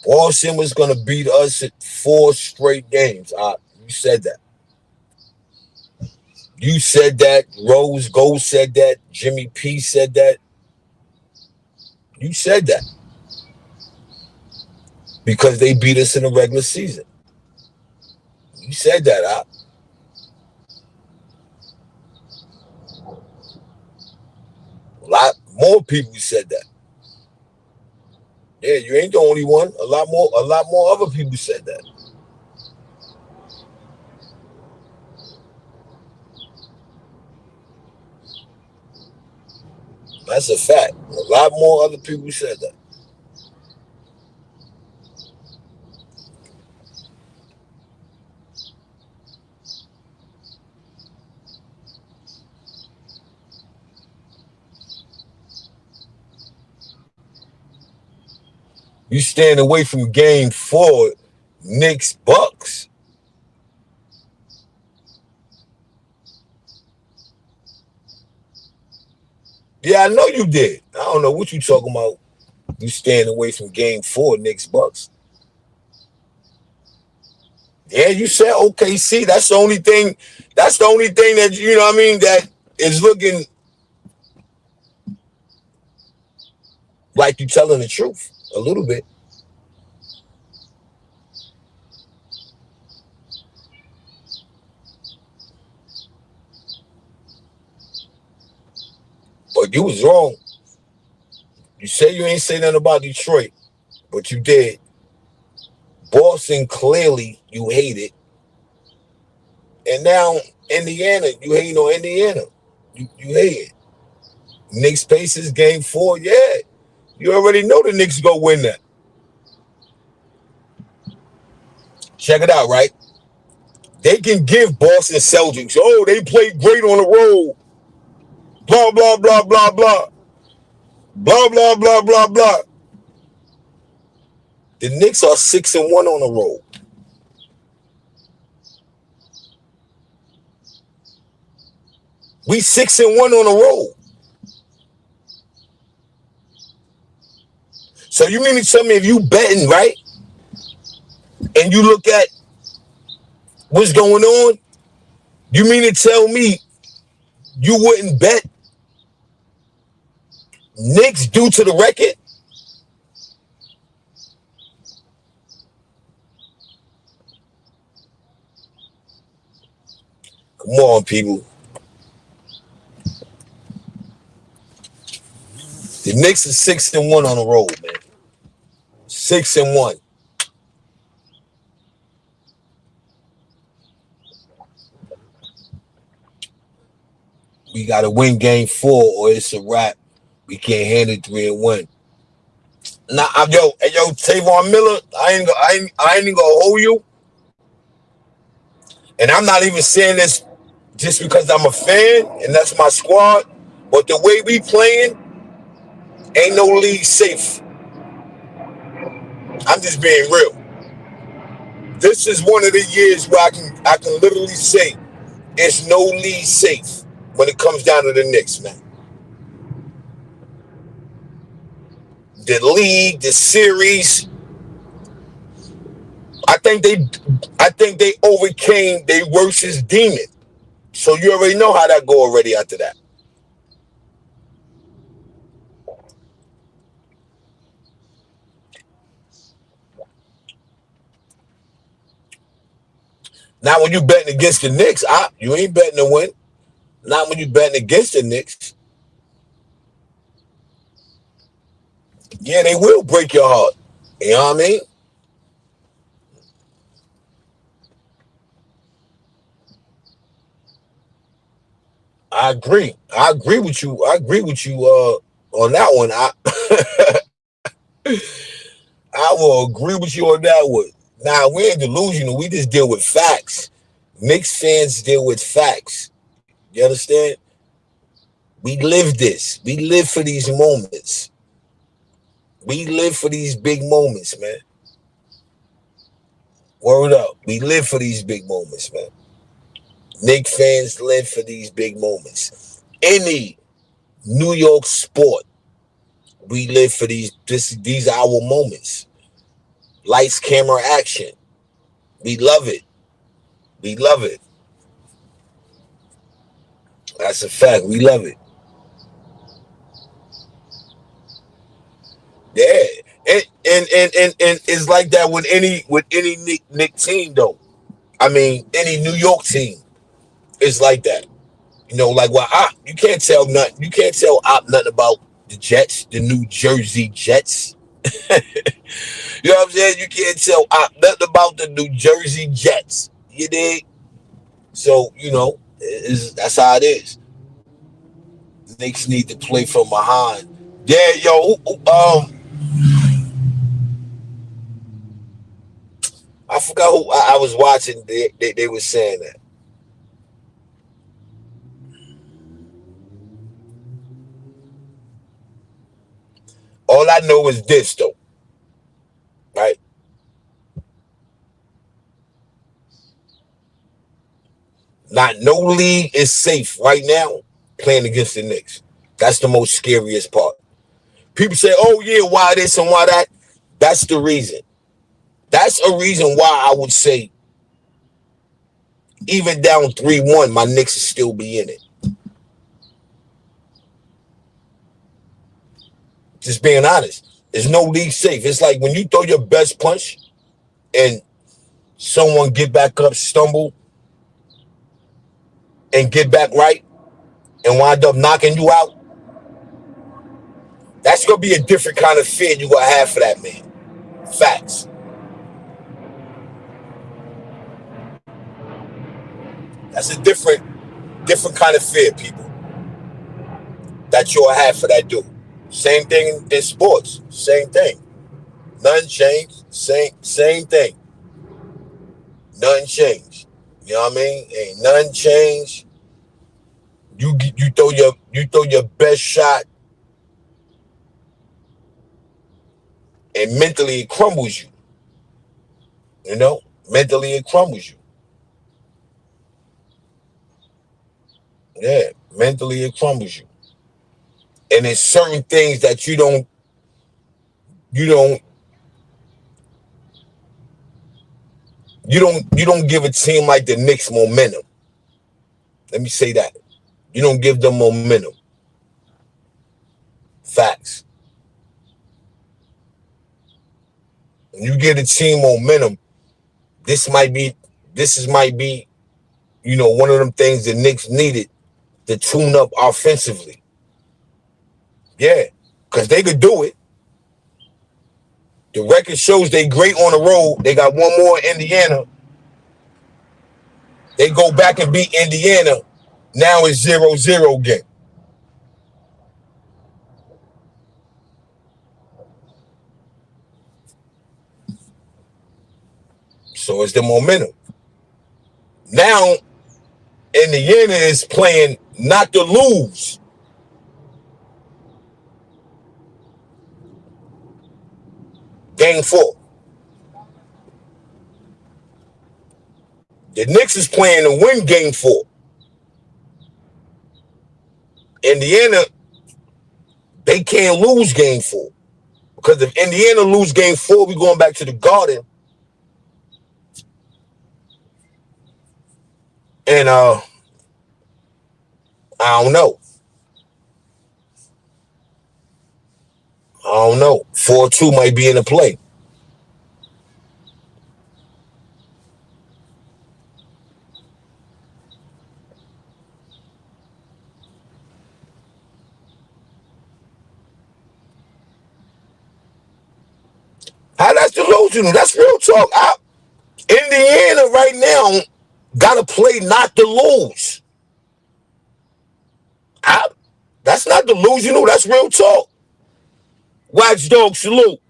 Boston was going to beat us at 4 straight games, Op. You said that. You said that. Rose Gold said that. Jimmy P said that. You said that. Because they beat us in the regular season. You said that, Op. A lot more people said that. Yeah, you ain't the only one. A lot more other people said that. That's a fact. A lot more other people said that. You stand away from game 4, Knicks Bucks. Yeah, I know you did. I don't know what you talking about. You stand away from game 4, Knicks Bucks. Yeah, you said OKC. That's the only thing. That's the only thing that that is looking like you telling the truth a little bit. But you was wrong. You say you ain't say nothing about Detroit, but you did. Boston, clearly you hate it. And now Indiana, you hate on Indiana. You hate it. Knicks Pacers game 4, yeah. You already know the Knicks go win that. Check it out, right? They can give Boston Celtics, they played great on the road. Blah, blah, blah, blah, blah. Blah, blah, blah, blah, blah. The Knicks are 6-1 on the road. We 6-1 on the road. So you mean to tell me if you betting, right? And you look at what's going on, you mean to tell me you wouldn't bet Knicks due to the record? Come on, people. The Knicks is 6-1 on the road, man. 6-1. We gotta win game 4 or it's a wrap. We can't handle 3-1. Now, yo, Tavon Miller, I ain't even gonna hold you. And I'm not even saying this just because I'm a fan and that's my squad. But the way we playing, ain't no league safe. I'm just being real. This is one of the years where I can literally say it's no league safe when it comes down to the Knicks, man. The league, the series, I think they overcame their worstest demon. So you already know how that go already after that. Now when you betting against the Knicks, you ain't betting to win. Not when you betting against the Knicks. Yeah, they will break your heart. You know what I mean? I agree. I agree with you. On that one. I will agree with you on that one. Now, we ain't delusional. We just deal with facts. Knicks fans deal with facts. You understand? We live this. We live for these moments. We live for these big moments, man. Word up. We live for these big moments, man. Knicks fans live for these big moments. Any New York sport, we live for these are our moments. Lights, camera, action. We love it. We love it. That's a fact. We love it. Yeah. And it's like that with any Nick team though. I mean, any New York team is like that. You know, like you can't tell nothing. You can't tell nothing about the Jets, the New Jersey Jets. You know what I'm saying? You can't tell nothing about the New Jersey Jets. You dig? So, you know, that's how it is. Knicks need to play from behind. Yeah, yo, I forgot who I was watching. They were saying that. All I know is this, though. Right? Not no league is safe right now playing against the Knicks. That's the most scariest part. People say, oh, yeah, why this and why that? That's the reason. That's a reason why I would say even down 3-1, my Knicks will still be in it. Just being honest. There's no league safe. It's like when you throw your best punch and someone get back up, stumble, and get back right and wind up knocking you out. That's going to be a different kind of fear you're going to have for that man. Facts. That's a different kind of fear, people, that you'll have for that dude. Same thing in sports. Same thing. Nothing changed. Same thing. Nothing changed. You know what I mean? Ain't nothing changed. You throw your best shot, and mentally it crumbles you. You know, mentally it crumbles you. Yeah, mentally it crumbles you. And there's certain things that you you don't give a team like the Knicks momentum. Let me say that. You don't give them momentum. Facts. When you give a team momentum, this might be, one of them things the Knicks needed to tune up offensively. Yeah, because they could do it. The record shows they great on the road. They got one more in Indiana. They go back and beat Indiana. Now it's 0-0 game. So it's the momentum. Now, Indiana is playing not to lose. Game 4. The Knicks is playing to win game 4. Indiana, they can't lose game 4. Because if Indiana lose game 4, we're going back to the Garden. And I don't know. 4-2 might be in the play. How that's delusional? That's real talk. Indiana right now got to play not to lose. That's not delusional. That's real talk. Watchdog salute.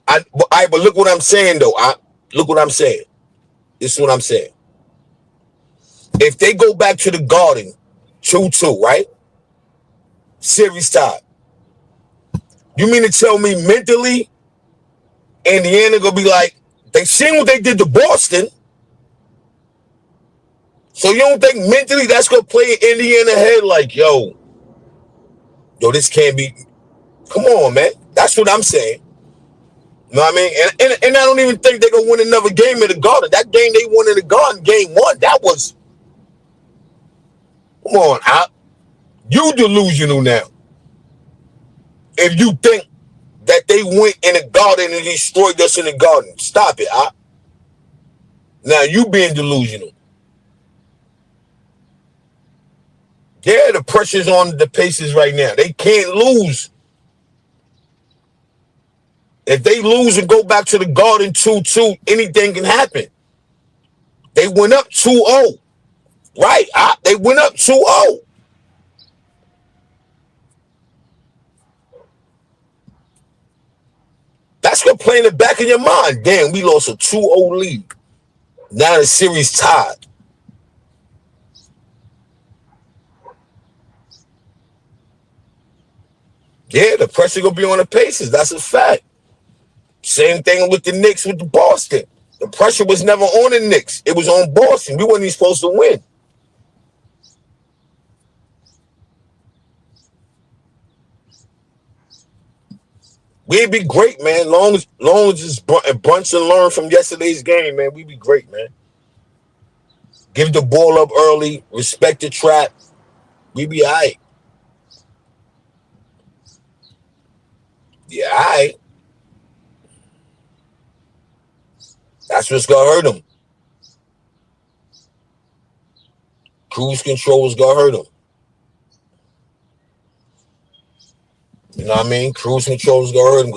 But look what I'm saying, though. Look what I'm saying. This is what I'm saying. If they go back to the Garden 2-2, right? Series tied. You mean to tell me mentally, Indiana gonna be like, they seen what they did to Boston. So you don't think mentally that's gonna play in Indiana head like, yo, this can't be. Come on, man. That's what I'm saying. You know what I mean? And I don't even think they're gonna win another game in the Garden. That game they won in the Garden, game 1, that was. Come on, you delusional now. If you think that they went in the Garden and destroyed us in the Garden, stop it. Now you being delusional. Yeah, the pressure's on the Pacers right now. They can't lose. If they lose and go back to the Garden 2-2, anything can happen. They went up 2-0. Right? They went up 2-0. That's going to play in the back of your mind. Damn, we lost a 2-0 lead. Now the series tied. Yeah, the pressure going to be on the Pacers. That's a fact. Same thing with the Knicks with the Boston. The pressure was never on the Knicks. It was on Boston. We weren't even supposed to win. We'd be great, man. Long as it's bunch and learn from yesterday's game, man. We'd be great, man. Give the ball up early. Respect the trap. We'd be all right. Yeah, all right. That's what's going to hurt them. Cruise control is going to hurt them. You know what I mean? Cruise control is going to hurt them.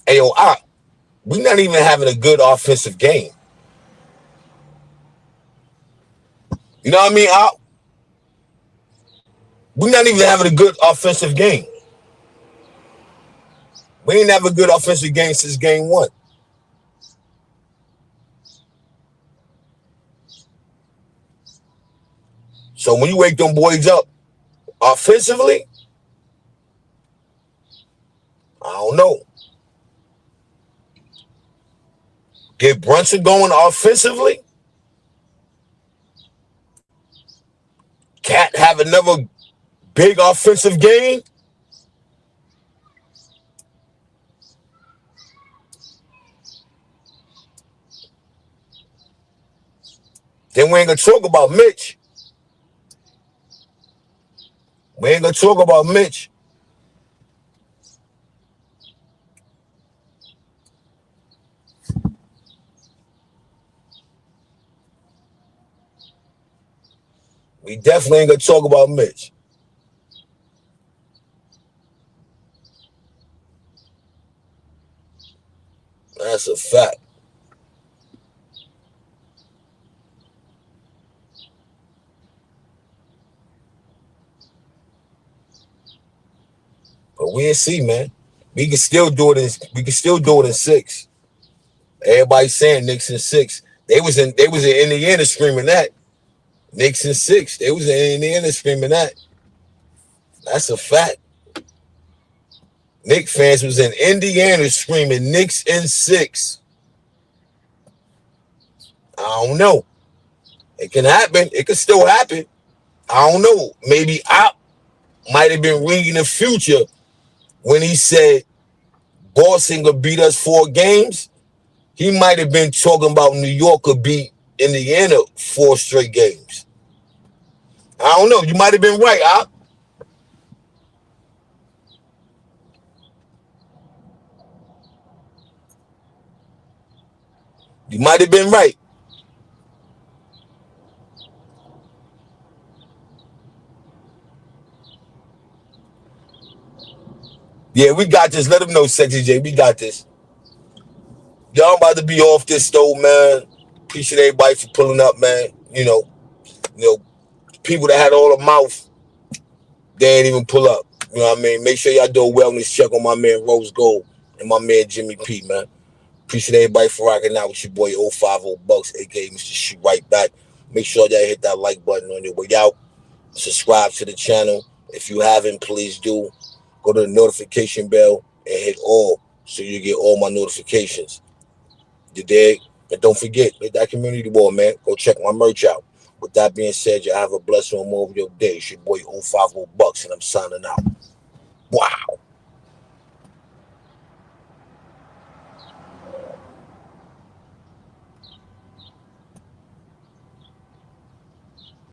Because, we're not even having a good offensive game. You know what I mean? We're not even having a good offensive game. We didn't have a good offensive game since game 1. So when you wake them boys up offensively, I don't know. Get Brunson going offensively. Cat have another big offensive game, then we ain't gonna talk about Mitch. We ain't gonna talk about Mitch. We definitely ain't gonna talk about Mitch. That's a fact. But we'll see, man. We can still do it in 6. Everybody saying Knicks in 6. They was in Indiana screaming that. Knicks in 6. They was in Indiana screaming that. That's a fact. Knicks fans was in Indiana screaming Knicks in 6. I don't know. It can happen. It can still happen. I don't know. Maybe I might have been reading the future when he said Boston could beat us 4 games. He might have been talking about New York could beat Indiana 4 straight games. I don't know. You might have been right, Op. You might have been right. Yeah, we got this. Let them know, Sexy J. We got this. Y'all about to be off this though, man. Appreciate everybody for pulling up, man. You know, people that had all the mouth, they ain't even pull up. You know what I mean? Make sure y'all do a wellness check on my man Rose Gold and my man Jimmy P, man. Appreciate everybody for rocking out with your boy 050BUCKS, aka Mr. Shoot Right Back. Make sure y'all hit that like button on your way out. Subscribe to the channel. If you haven't, please do. Go to the notification bell and hit all so you get all my notifications. You dig? And don't forget, hit that community wall, man. Go check my merch out. With that being said, y'all have a blessed one more of your day. It's your boy 050BUCKS, and I'm signing out. Wow.